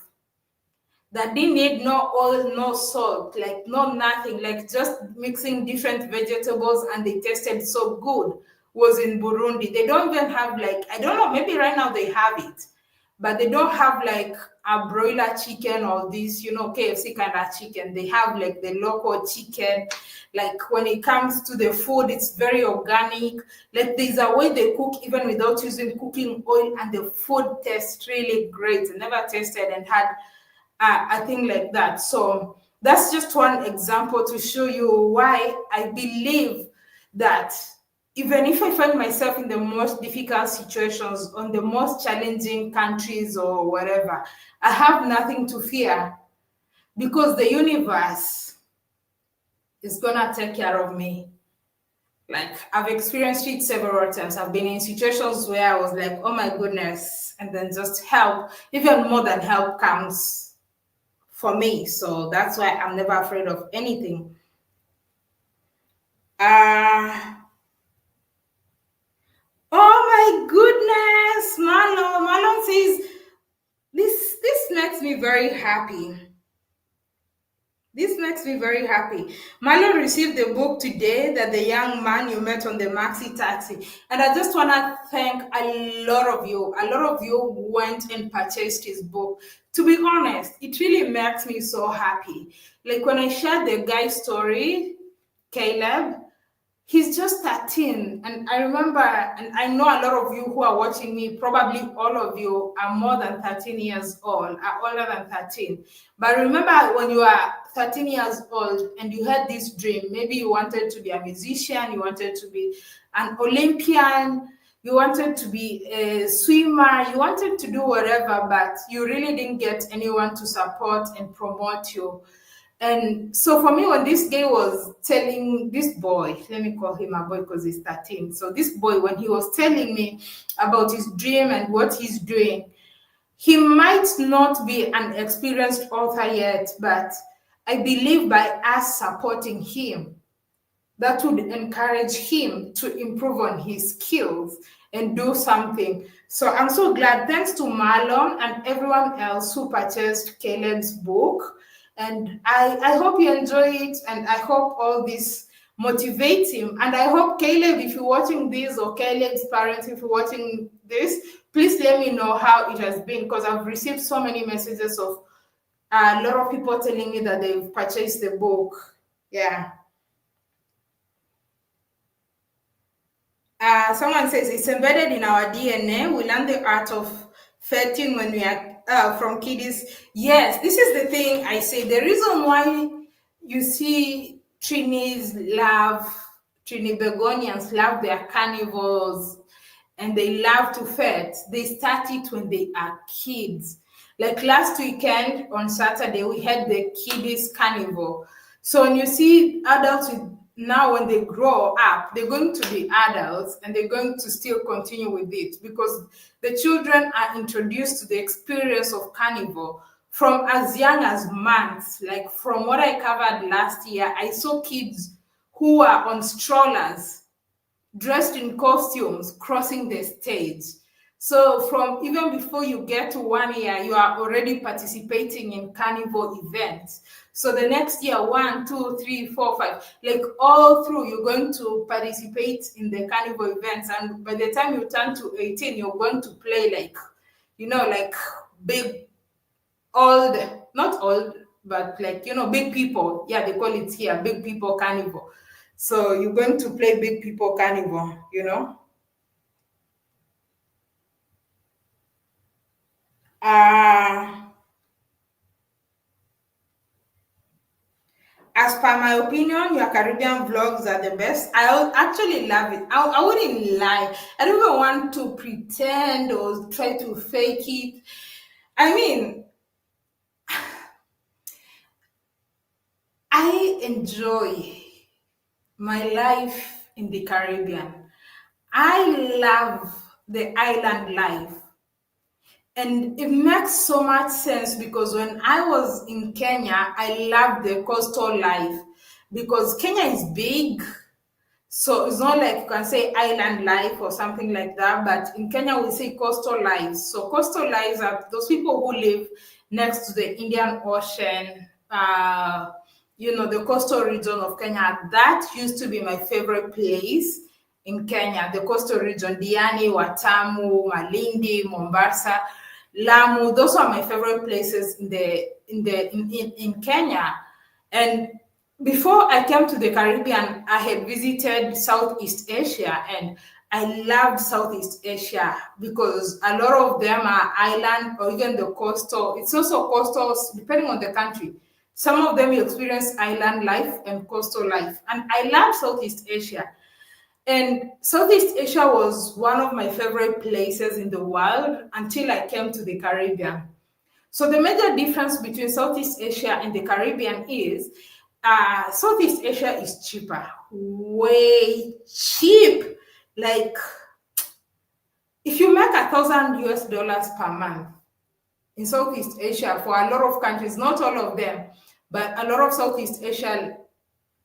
that didn't need no oil, no salt, like no nothing, like just mixing different vegetables, and they tasted so good, was in Burundi. They don't even have, like, I don't know, maybe right now they have it, but they don't have like a broiler chicken or this, KFC kind of chicken. They have like the local chicken. Like when it comes to the food, it's very organic. Like there's a way they cook even without using cooking oil, and the food tastes really great. I never tasted and had a thing like that. So that's just one example to show you why I believe that even if I find myself in the most difficult situations, on the most challenging countries or whatever, I have nothing to fear, because the universe is gonna take care of me. Like, I've experienced it several times. I've been in situations where I was like, oh my goodness, and then just help, even more than help, comes for me. So that's why I'm never afraid of anything. Oh my goodness, Marlon. Marlon says, this makes me very happy. This makes me very happy. Marlon received the book today, that the young man you met on the maxi taxi. And I just want to thank a lot of you. A lot of you went and purchased his book. To be honest, it really makes me so happy. Like when I shared the guy's story, Caleb, he's just 13. And I remember, and I know a lot of you who are watching me, probably all of you are more than 13 years old, are older than 13. But remember when you are 13 years old and you had this dream, maybe you wanted to be a musician, you wanted to be an Olympian, you wanted to be a swimmer, you wanted to do whatever, but you really didn't get anyone to support and promote you. And so for me, when this guy was telling this boy, let me call him a boy because he's 13. So this boy, when he was telling me about his dream and what he's doing, he might not be an experienced author yet, but I believe by us supporting him, that would encourage him to improve on his skills and do something. So I'm so glad. Thanks to Marlon and everyone else who purchased Caleb's book. And I hope you enjoy it, and I hope all this motivates him. And I hope, Caleb, if you're watching this, or Caleb's parents, if you're watching this, please let me know how it has been, because I've received so many messages of a lot of people telling me that they've purchased the book. Yeah. Someone says it's embedded in our DNA. We learn the art of flirting when we are from kiddies. Yes, this is the thing I say. The reason why you see Trinidadians love their carnivals and they love to flirt. They start it when they are kids. Like last weekend on Saturday, we had the kiddies carnival. So when you see adults with now when they grow up, they're going to be adults and they're going to still continue with it because the children are introduced to the experience of carnival from as young as months. Like from what I covered last year, I saw kids who are on strollers dressed in costumes crossing the stage. So from even before you get to 1 year, you are already participating in carnival events. So the next year, 1, 2, 3, 4, 5, like all through, you're going to participate in the carnival events. And by the time you turn to 18, you're going to play like, like big, old, not old, but like, big people. Yeah, they call it here, big people carnival. So you're going to play big people carnival. Uh, as per my opinion, your Caribbean vlogs are the best. Actually love it. I wouldn't lie. I don't even want to pretend or try to fake it. I mean, I enjoy my life in the Caribbean. I love the island life. And it makes so much sense because when I was in Kenya, I loved the coastal life because Kenya is big. So it's not like you can say island life or something like that, but in Kenya we say coastal lives. So coastal lives are those people who live next to the Indian Ocean, the coastal region of Kenya. That used to be my favorite place in Kenya, the coastal region, Diani, Watamu, Malindi, Mombasa, Lamu. Those are my favorite places in Kenya. And before I came to the Caribbean, I had visited Southeast Asia and I loved Southeast Asia because a lot of them are island or even the coastal. It's also coastal, depending on the country. Some of them you experience island life and coastal life. And I love Southeast Asia. And Southeast Asia was one of my favorite places in the world until I came to the Caribbean. So the major difference between Southeast Asia and the Caribbean is Southeast Asia is cheaper, way cheap. Like if you make $1,000 per month in Southeast Asia for a lot of countries, not all of them, but a lot of Southeast Asian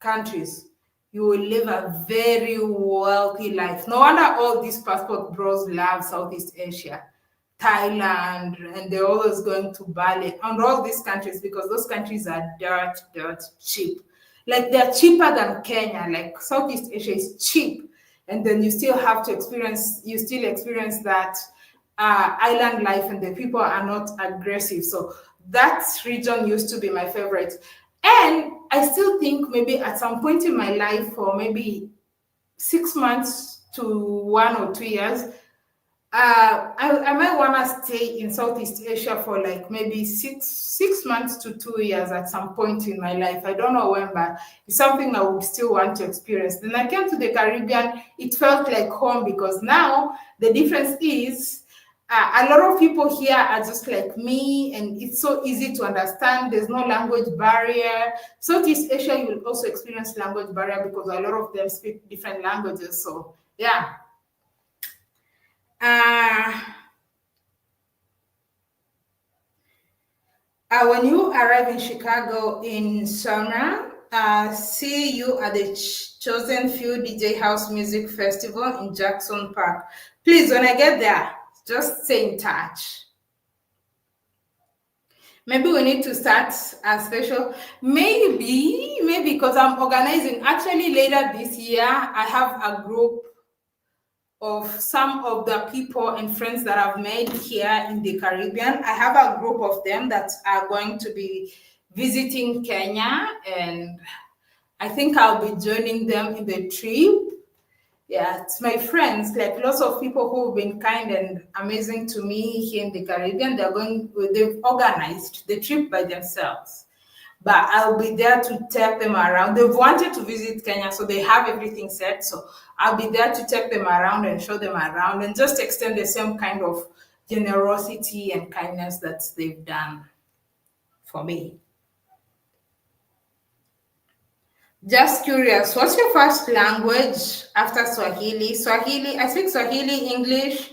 countries, you will live a very wealthy life. No wonder all these passport bros love Southeast Asia. Thailand, and they're always going to Bali and all these countries because those countries are dirt cheap. Like they're cheaper than Kenya. Like Southeast Asia is cheap, and then you still experience that island life, and the people are not aggressive. So that region used to be my favorite, and I still think maybe at some point in my life, for maybe 6 months to 1 or 2 years, I might want to stay in Southeast Asia for like maybe six months to 2 years at some point in my life. I don't know when, but it's something I would still want to experience. Then I came to the Caribbean. It felt like home because now the difference is a lot of people here are just like me, and it's so easy to understand. There's no language barrier. Southeast Asia, you will also experience language barrier because a lot of them speak different languages. So yeah. When you arrive in Chicago in summer, see you at the Chosen Few DJ House Music Festival in Jackson Park. Please, when I get there, just stay in touch. Maybe we need to start a special, maybe because I'm organizing. Actually, later this year, I have a group of some of the people and friends that I've made here in the Caribbean. I have a group of them that are going to be visiting Kenya, and I think I'll be joining them in the trip. Yeah, it's my friends, like lots of people who've been kind and amazing to me here in the Caribbean. They've organized the trip by themselves, but I'll be there to take them around. They've wanted to visit Kenya, so they have everything set. So I'll be there to take them around and show them around and just extend the same kind of generosity and kindness that they've done for me. Just curious, what's your first language after Swahili? Swahili, I speak Swahili, English,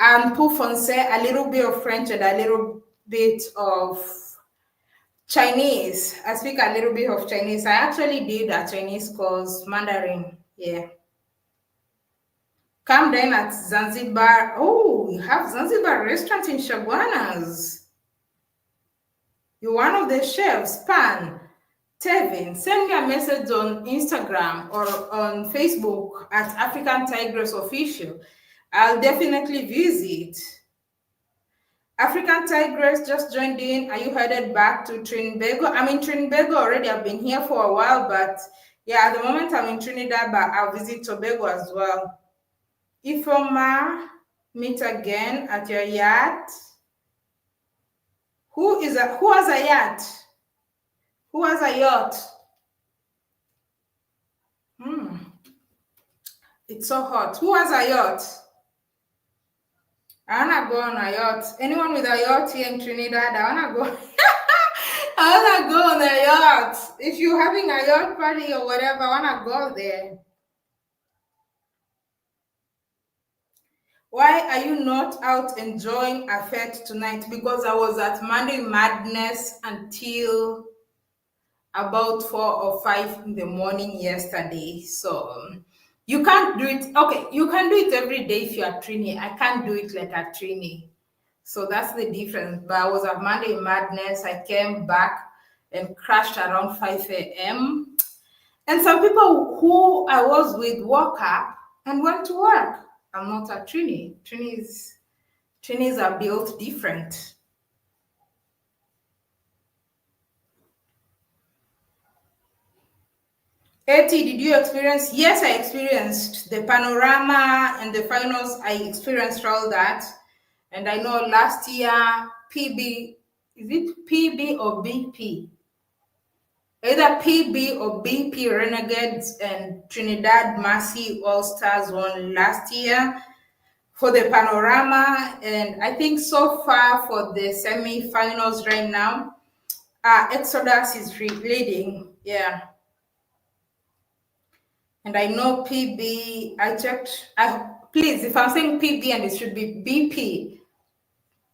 and Pufonse, a little bit of French and a little bit of Chinese. I speak a little bit of Chinese. I actually did a Chinese course, Mandarin. Yeah. Come then at Zanzibar. Oh, you have Zanzibar restaurant in Shagwanas. You're one of the chefs, Pan. Tevin, send me a message on Instagram or on Facebook at African Tigress Official. I'll definitely visit. African Tigress just joined in. Are you headed back to Trinidad? I'm in Trinidad already. I've been here for a while, but yeah, at the moment I'm in Trinidad, but I'll visit Tobago as well. Ifoma, meet again at your yacht. Who has a yacht? Who has a yacht? It's so hot. Who has a yacht? I wanna go on a yacht. Anyone with a yacht here in Trinidad? I wanna go. I wanna go on a yacht. If you're having a yacht party or whatever, I wanna go there. Why are you not out enjoying a fete tonight? Because I was at Monday Madness until about 4 or 5 in the morning yesterday. So you can't do it. Okay, you can do it every day if you're Trini. I can't do it like a Trini. So that's the difference. But I was at Monday Madness. I came back and crashed around 5 a.m. And some people who I was with woke up and went to work. I'm not a Trini. Trinis are built different. Eti, did you experience? Yes, I experienced the panorama and the finals. I experienced all that. And I know last year, PB, is it PB or BP? Either PB or BP Renegades and Trinidad Mercy All Stars won last year for the panorama. And I think so far for the semi-finals right now, Exodus is leading. Yeah. And I know PB, I checked, please, if I'm saying PB and it should be BP,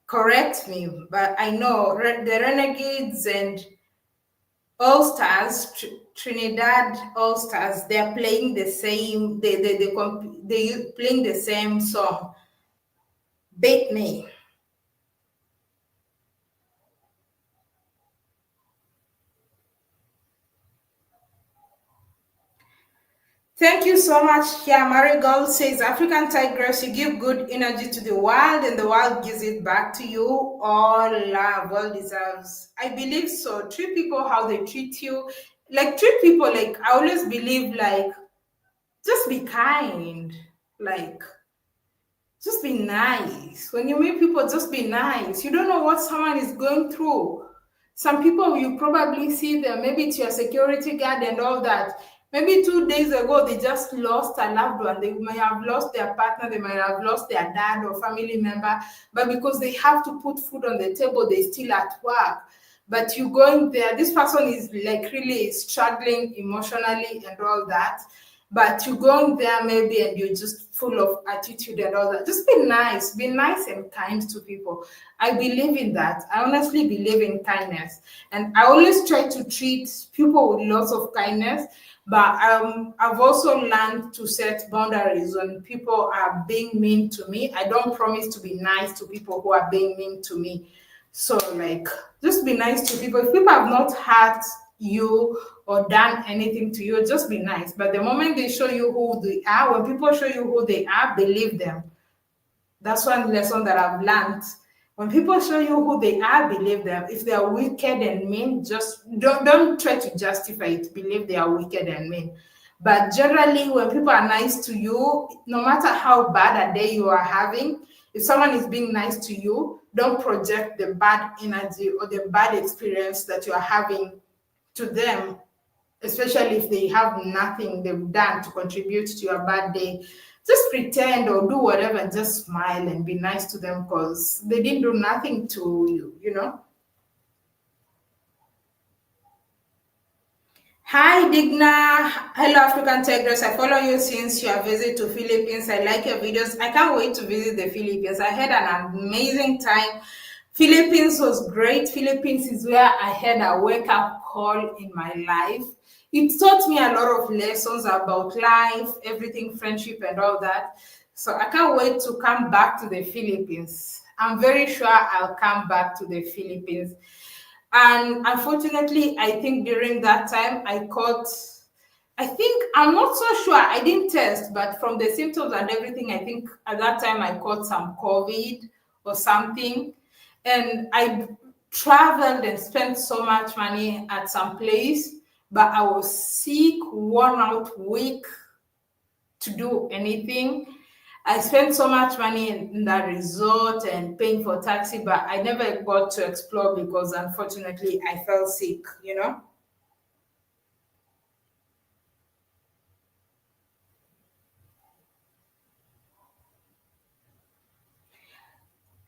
correct me. But I know the Renegades and All Stars, Trinidad All Stars, they're playing the same, they playing the same song. Bait me. Thank you so much. Yeah, Marigold says, African Tigress, you give good energy to the world and the world gives it back to you. All love, well deserves. I believe so. Treat people how they treat you. Like, treat people like, I always believe, like, just be kind. Like, just be nice. When you meet people, just be nice. You don't know what someone is going through. Some people, you probably see them, maybe it's your security guard and all that. Maybe 2 days ago, they just lost a loved one. They may have lost their partner, they might have lost their dad or family member, but because they have to put food on the table, they're still at work. But you going there, this person is like really struggling emotionally and all that. But you going there maybe and you're just full of attitude and all that. Just be nice and kind to people. I believe in that. I honestly believe in kindness. And I always try to treat people with lots of kindness. But I've also learned to set boundaries when people are being mean to me. I don't promise to be nice to people who are being mean to me. So, like, just be nice to people. If people have not hurt you or done anything to you, just be nice. But the moment they show you who they are, when people show you who they are, believe them. That's one lesson that I've learned. When people show you who they are, believe them. If they are wicked and mean, just don't try to justify it. Believe they are wicked and mean. But generally, when people are nice to you, no matter how bad a day you are having, if someone is being nice to you, don't project the bad energy or the bad experience that you are having to them, especially if they have nothing they've done to contribute to your bad day. Just pretend or do whatever and just smile and be nice to them because they didn't do nothing to you, you know. Hi Digna, hello African Tigress. I follow you since your visit to Philippines. I like your videos. I can't wait to visit the Philippines. I had an amazing time. Philippines was great. Philippines is where I had a wake-up call in my life. It taught me a lot of lessons about life, everything, friendship, and all that. So I can't wait to come back to the Philippines. I'm very sure I'll come back to the Philippines. And unfortunately, I think during that time I caught, I think, I'm not so sure, I didn't test, but from the symptoms and everything, I think at that time I caught some COVID or something. And I traveled and spent so much money at some place, but I was sick, worn out, weak to do anything. I spent so much money in that resort and paying for taxi, but I never got to explore because unfortunately I fell sick.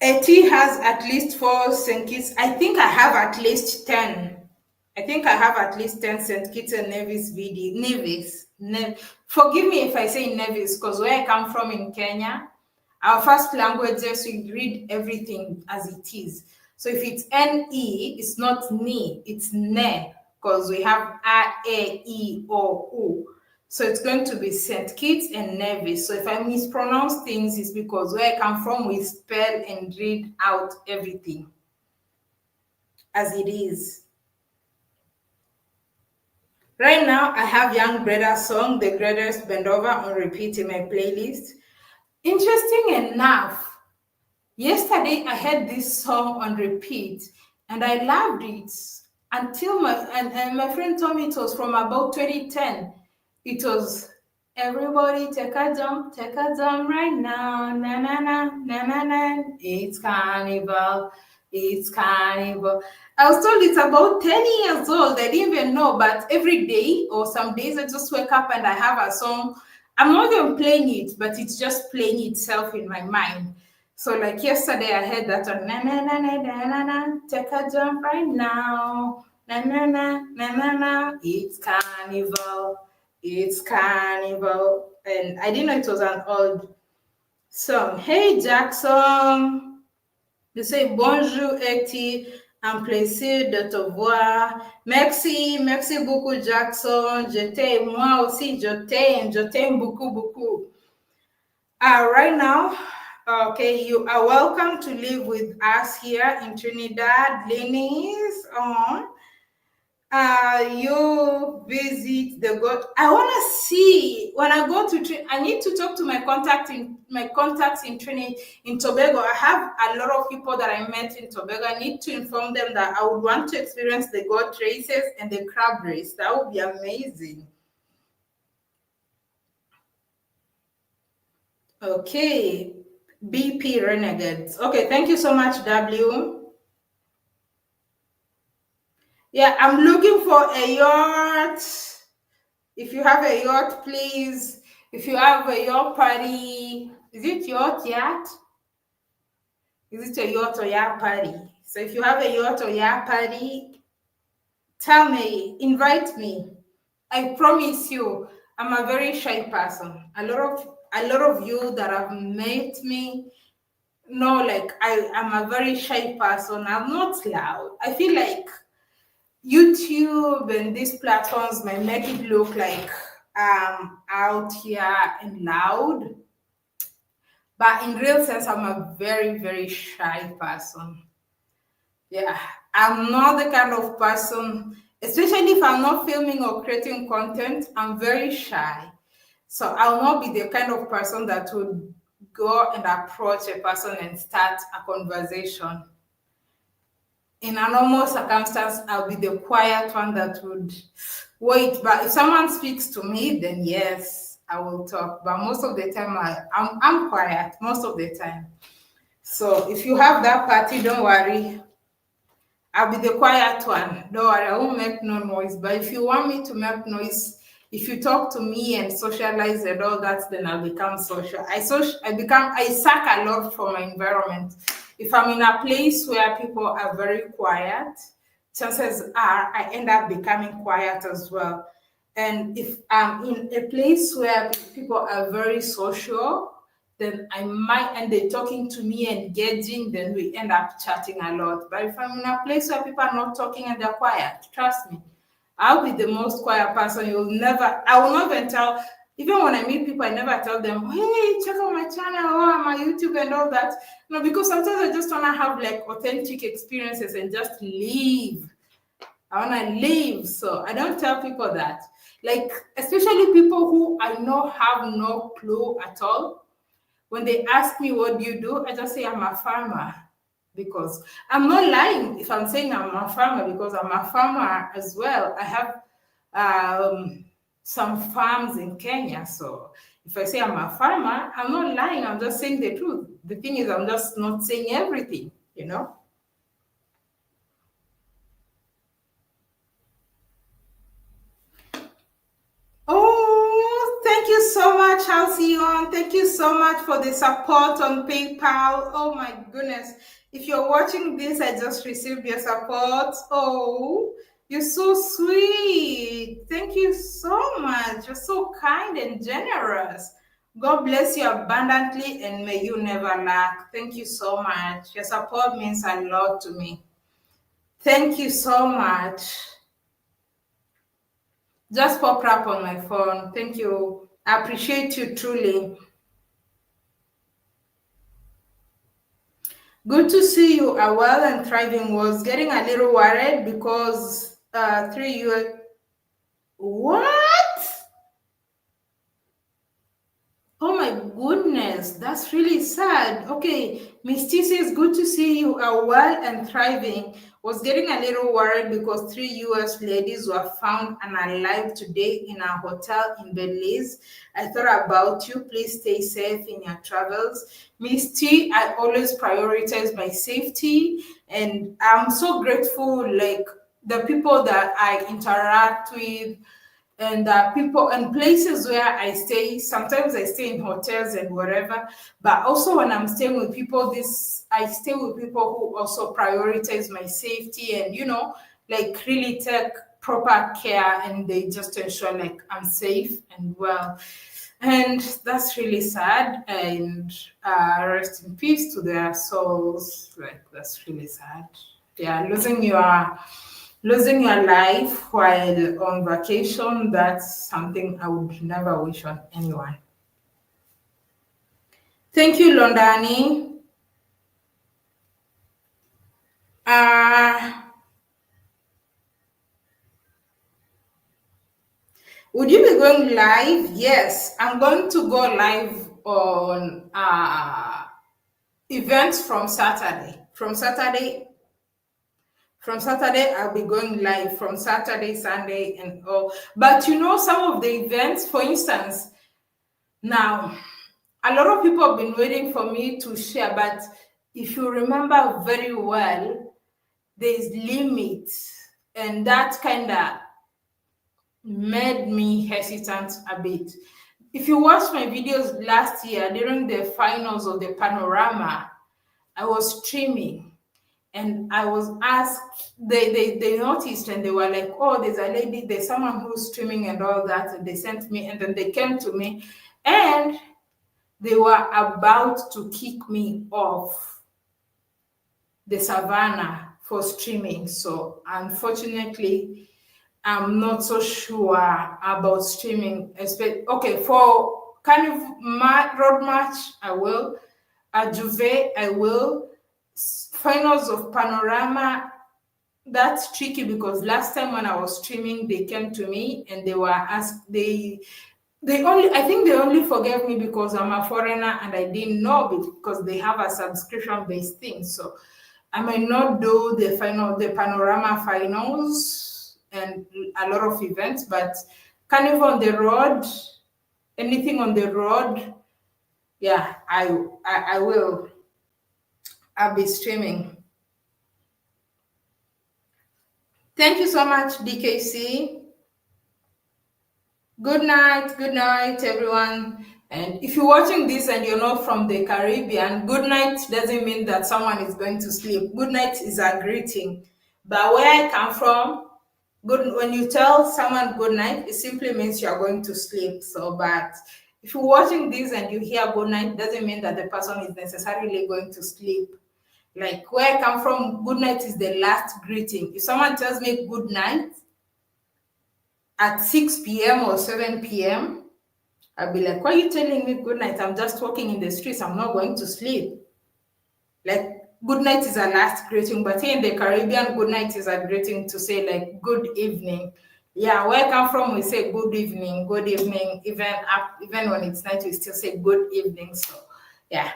A tea has at least 4 St. Kitts. I think I have at least 10. I think I have at least 10 St. Kitts and Nevis video. Nevis. Forgive me if I say Nevis, because where I come from in Kenya, our first language is we read everything as it is. So if it's NE, it's not ni, it's ne, because we have A, E, I, O, U. So it's going to be St. Kitts and Nevis. So if I mispronounce things, it's because where I come from, we spell and read out everything as it is. Right now, I have Young Breda's song, The Greatest Bend Over, on repeat in my playlist. Interesting enough, yesterday I had this song on repeat and I loved it until my friend told me it was from about 2010. It was everybody take a jump right now, na na na na na na. It's carnival, it's carnival. I was told it's about 10 years old. I didn't even know, but every day or some days I just wake up and I have a song. I'm not even playing it, but it's just playing itself in my mind. So like yesterday I heard that on na na na na na na na, take a jump right now. Na na na na na na, it's carnival. It's carnival. And I didn't know it was an old song. Hey Jackson. You say bonjour Eti. Un plaisir de te voir. Merci, merci beaucoup Jackson. Je t'aime, moi aussi, je t'aime beaucoup, beaucoup. Right now, okay, you are welcome to live with us here in Trinidad. Lenny's on. You visit the God. I want to see when I go to. I need to talk to my contacts in Trinidad, in Tobago. I have a lot of people that I met in Tobago. I need to inform them that I would want to experience the goat races and the crab race. That would be amazing. Okay, BP Renegades. Okay, thank you so much, W. Yeah, I'm looking for a yacht. If you have a yacht, please. If you have a yacht party, is it yacht? Is it a yacht or yacht party? So if you have a yacht or yacht party, tell me, invite me. I promise you, I'm a very shy person. A lot of you that have met me know, like I am a very shy person. I'm not loud. I feel like YouTube and these platforms might make it look like I'm out here and loud. But in real sense, I'm a very, very shy person. Yeah, I'm not the kind of person, especially if I'm not filming or creating content, I'm very shy. So I'll not be the kind of person that would go and approach a person and start a conversation. In a normal circumstance, I'll be the quiet one that would wait. But if someone speaks to me, then yes, I will talk. But most of the time, I'm quiet most of the time. So if you have that party, don't worry. I'll be the quiet one. Don't worry, I won't make no noise. But if you want me to make noise, if you talk to me and socialize and all that, then I'll become social. I suck a lot from my environment. If I'm in a place where people are very quiet, chances are I end up becoming quiet as well. And if I'm in a place where people are very social, then I might, and they're talking to me, engaging, then we end up chatting a lot. But if I'm in a place where people are not talking and they're quiet, trust me, I'll be the most quiet person. I will not even tell, even when I meet people, I never tell them, hey, check out my channel or my YouTube and all that. No, because sometimes I just want to have like authentic experiences and just leave. I want to leave. So I don't tell people that. Like, especially people who I know have no clue at all. When they ask me, what do you do? I just say, I'm a farmer. Because I'm not lying if I'm saying I'm a farmer, because I'm a farmer as well. I have some farms in Kenya. So if I say I'm a farmer, I'm not lying. I'm just saying the truth. The thing is, I'm just not saying everything, you know? Oh, thank you so much, Halcyon. Thank you so much for the support on PayPal. Oh my goodness. If you're watching this, I just received your support. Oh, you're so sweet. Thank you so much. You're so kind and generous. God bless you abundantly and may you never lack. Thank you so much. Your support means a lot to me. Thank you so much. Just popped up on my phone. Thank you. I appreciate you truly. Good to see you are well and thriving. Was getting a little worried because 3 years. What? Oh my goodness, that's really sad. Okay, Miss T says, good to see you are well and thriving. Was getting a little worried because 3 US ladies were found unalive today in a hotel in Belize. I thought about you. Please stay safe in your travels. Miss T, I always prioritize my safety, and I'm so grateful, like the people that I interact with, and people and places where I stay. Sometimes I stay in hotels and whatever, but also when I'm staying with people, I stay with people who also prioritize my safety and like really take proper care, and they just ensure like I'm safe and well. And that's really sad. And rest in peace to their souls. Like, that's really sad. Yeah, losing your life while on vacation, that's something I would never wish on anyone. Thank you, Londani. Would you be going live? Yes, I'm going to go live on events from Saturday. From Saturday, I'll be going live from Saturday, Sunday, and all. But some of the events, for instance, now, a lot of people have been waiting for me to share, but if you remember very well, there's limits, and that kind of made me hesitant a bit. If you watched my videos last year during the finals of the Panorama, I was streaming. And I was asked, they noticed, and they were like, oh, there's someone who's streaming and all that. And they sent me, and then they came to me, and they were about to kick me off the Savannah for streaming. So unfortunately, I'm not so sure about streaming. Okay, for kind of road match, I will. Juve, I will. Finals of Panorama, that's tricky because last time when I was streaming, they came to me and they were asked, I think they only forgave me because I'm a foreigner and I didn't know, because they have a subscription-based thing. So I might not do the Panorama finals and a lot of events, but kind of on the road, anything on the road, yeah, I will. I'll be streaming. Thank you so much, DKC. Good night, everyone. And if you're watching this and you're not from the Caribbean, good night doesn't mean that someone is going to sleep. Good night is a greeting. But where I come from, Good, when you tell someone good night, it simply means you are going to sleep. So, but if you're watching this and you hear good night, doesn't mean that the person is necessarily going to sleep. Like where I come from, good night is the last greeting. If someone tells me good night at 6 p.m. or 7 p.m., I'll be like, why are you telling me good night? I'm just walking in the streets. I'm not going to sleep. Like, good night is a last greeting, but here in the Caribbean, good night is a greeting to say, like, good evening. Yeah, where I come from, we say good evening, good evening. Even when it's night, we still say good evening. So, yeah.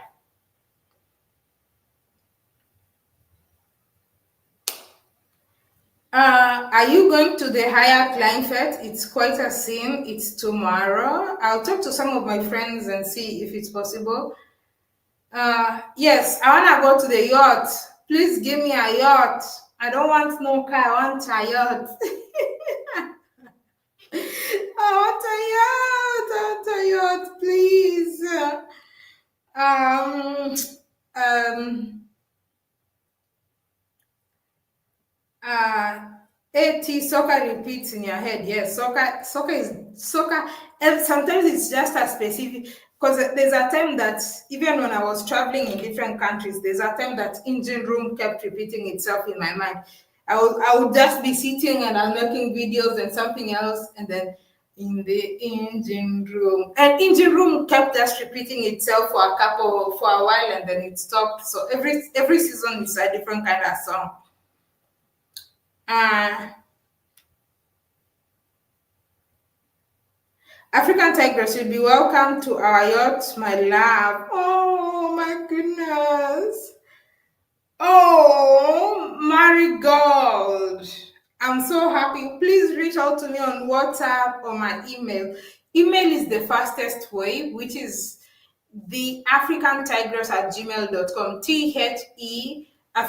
Are you going to the higher climate? It's quite a scene. It's tomorrow. I'll talk to some of my friends and see if it's possible. Yes, I wanna go to the yacht. Please give me a yacht. I don't want no car. I want a yacht. I want a yacht, please. Um, um, uh, soccer repeats in your head. Yes, soccer is soccer. And sometimes it's just a specific, because there's a time that even when I was traveling in different countries, there's a time that engine room kept repeating itself in my mind. I would just be sitting and I'm making videos and something else, and then in the engine room, and engine room kept just repeating itself for a while, and then it stopped. So every season is a different kind of song. Uh, African Tigress, you'll be welcome to our yacht, my love. Oh my goodness. Oh, Marigold. I'm so happy. Please reach out to me on WhatsApp or my email. Email is the fastest way, which is theafricantigress at gmail.com. THE at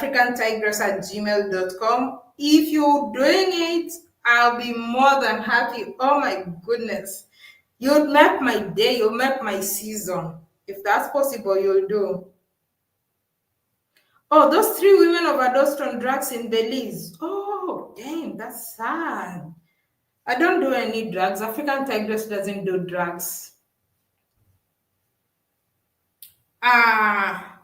gmail.com. If you're doing it, I'll be more than happy. Oh my goodness. You'll make my day, you'll make my season. If that's possible, you'll do. Oh, those 3 women overdosed on drugs in Belize. Oh, damn, that's sad. I don't do any drugs. African Tigress doesn't do drugs. Ah,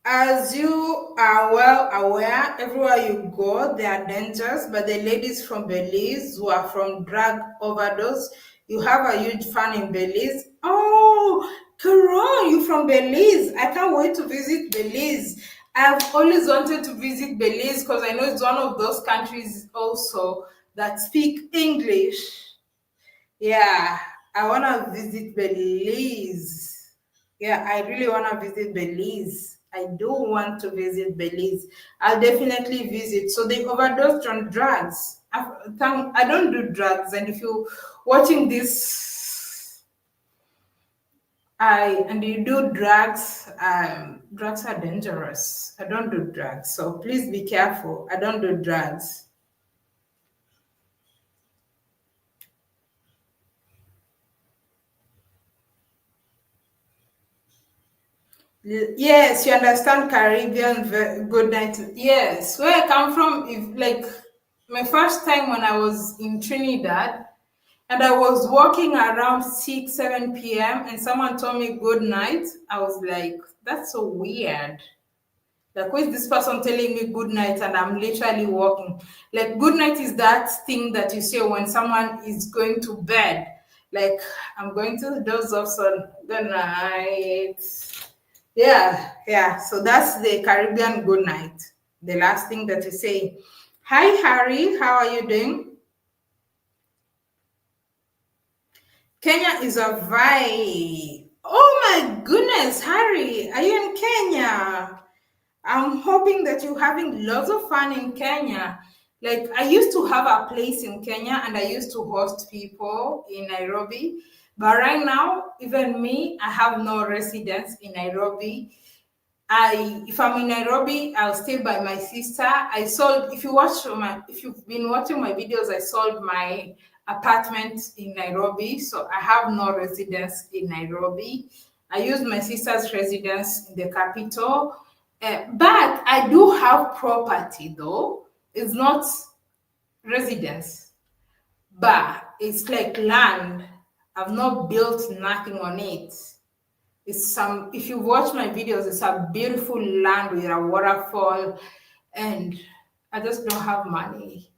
as you are well aware, everywhere you go, there are dangers. But the ladies from Belize who are from drug overdose, you have a huge fan in Belize. Oh, Caron, you from Belize? I can't wait to visit Belize. I've always wanted to visit Belize because I know it's one of those countries also that speak English. Yeah, I want to visit Belize. Yeah, I really want to visit Belize. I do want to visit Belize. I'll definitely visit. So they overdosed on drugs. I don't do drugs, and if you're watching this, and you do drugs, drugs are dangerous. I don't do drugs, so please be careful. I don't do drugs. Yes, you understand Caribbean good night. Yes, where I come from, if like my first time when I was in Trinidad, and I was walking around 6, 7 p.m. and someone told me good night, I was like, that's so weird. Like, who is this person telling me good night and I'm literally walking? Like, good night is that thing that you say when someone is going to bed. Like, I'm going to doze off, so good night. Yeah, yeah. So that's the Caribbean good night. The last thing that you say. Hi, Harry. How are you doing? Kenya is a vibe. Oh my goodness, Harry. Are you in Kenya? I'm hoping that you're having lots of fun in Kenya. Like, I used to have a place in Kenya and I used to host people in Nairobi. But right now, even me, I have no residence in Nairobi. If I'm in Nairobi, I'll stay by my sister. If you've been watching my videos, I sold my apartment in Nairobi, so I have no residence in Nairobi. I use my sister's residence in the capital. But I do have property though. It's not residence, but it's like land. I've not built nothing on it. It's some, if you watch my videos, it's a beautiful land with a waterfall, and I just don't have money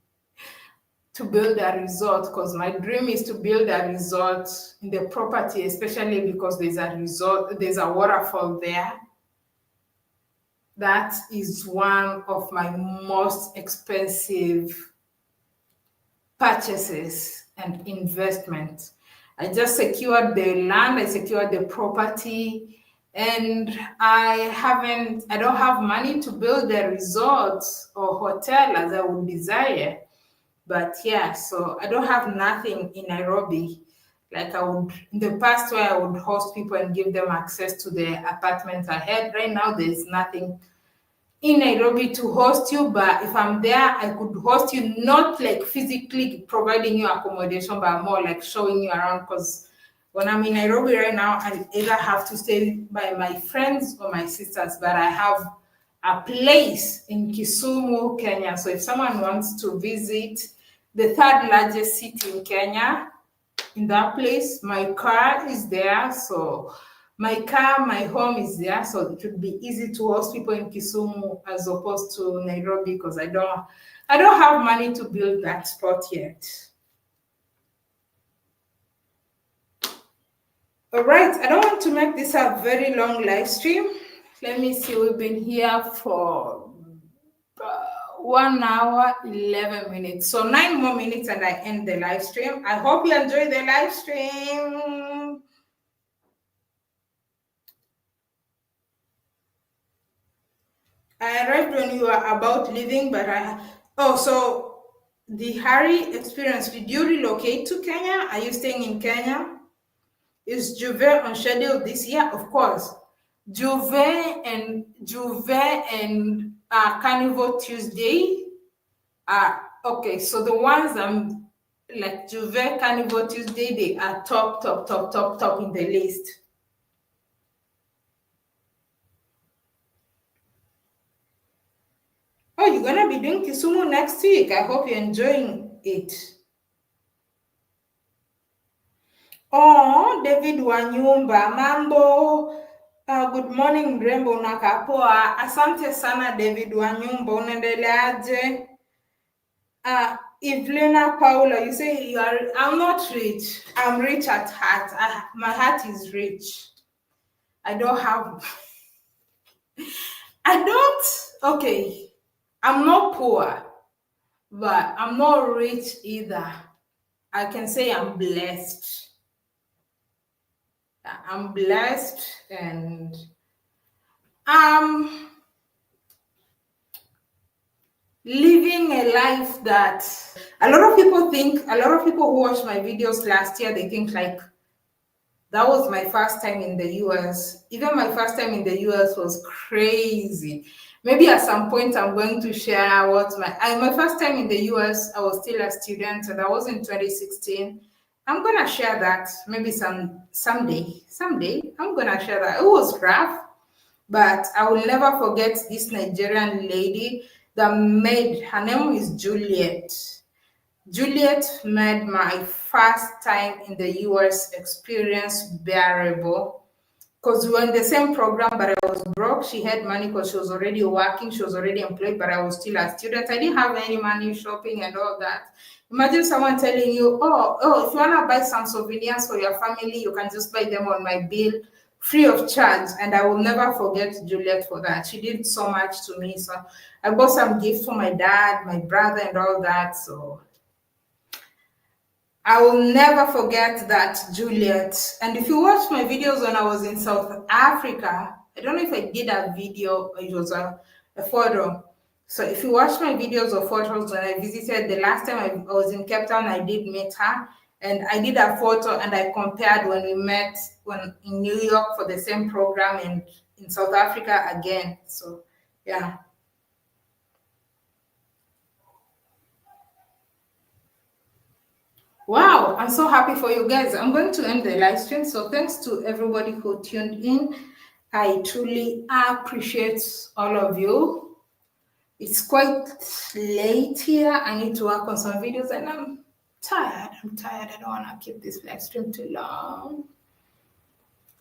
to build a resort, because my dream is to build a resort in the property, especially because there's a resort, there's a waterfall there. That is one of my most expensive purchases and investment. I just secured the land, I secured the property, and I don't have money to build a resort or hotel as I would desire. But yeah, so I don't have nothing in Nairobi like I would in the past, where I would host people and give them access to the apartment I had. Right now, there's nothing in Nairobi to host you, but if I'm there, I could host you, not like physically providing you accommodation, but more like showing you around. Because when I'm in Nairobi right now, I either have to stay by my friends or my sisters, but I have a place in Kisumu, Kenya. So if someone wants to visit the third largest city in Kenya, in that place, my car is there. So my car, my home is there, so it would be easy to host people in Kisumu as opposed to Nairobi, because I don't have money to build that spot yet. All right, I don't want to make this a very long live stream. Let me see, we've been here for 1 hour 11 minutes, so 9 more minutes and I end the live stream. I hope you enjoy the live stream. I arrived when you were about leaving, but so the Harry experience, did you relocate to Kenya? Are you staying in Kenya? Is Juve on schedule this year? Of course. Juve and Carnival Tuesday. Okay, so the ones like Juve, Carnival Tuesday, they are top in the list. Oh, you're gonna be doing Kisumu next week. I hope you're enjoying it. Oh, David Wanyumba, mambo. Good morning, mrembo, unakaa poa. Asante sana David Wanyumba, unaendeleaje? Evelina Paula, you say I'm not rich. I'm rich at heart. My heart is rich. Okay, I'm not poor, but I'm not rich either. I can say I'm blessed. I'm blessed, and I'm living a life that a lot of people who watched my videos last year, they think like that was my first time in the US. Even my first time in the US was crazy. Maybe at some point I'm going to share what my first time in the US, I was still a student, and that was in 2016. I'm gonna share that maybe someday. I'm gonna share that. It was rough, but I will never forget this Nigerian lady that made, her name is Juliet. Juliet made my first time in the US experience bearable, because we were in the same program, but I was broke. She had money because she was already working, she was already employed, but I was still a student. I didn't have any money shopping and all that. Imagine someone telling you, oh, if you want to buy some souvenirs for your family, you can just buy them on my bill free of charge. And I will never forget Juliet for that. She did so much to me. So I bought some gifts for my dad, my brother, and all that. So I will never forget that, Juliet. And if you watch my videos when I was in South Africa, I don't know if I did a video or it was a photo. So if you watch my videos or photos when I visited, the last time I was in Cape Town, I did meet her. And I did a photo and I compared when we met in New York for the same program, and in South Africa again. So yeah. Wow, I'm so happy for you guys. I'm going to end the live stream. So thanks to everybody who tuned in. I truly appreciate all of you. It's quite late here. I need to work on some videos and I'm tired. I don't want to keep this live stream too long.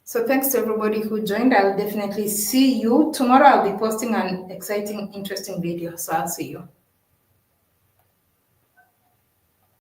So thanks to everybody who joined. I'll definitely see you. Tomorrow I'll be posting an exciting, interesting video. So I'll see you.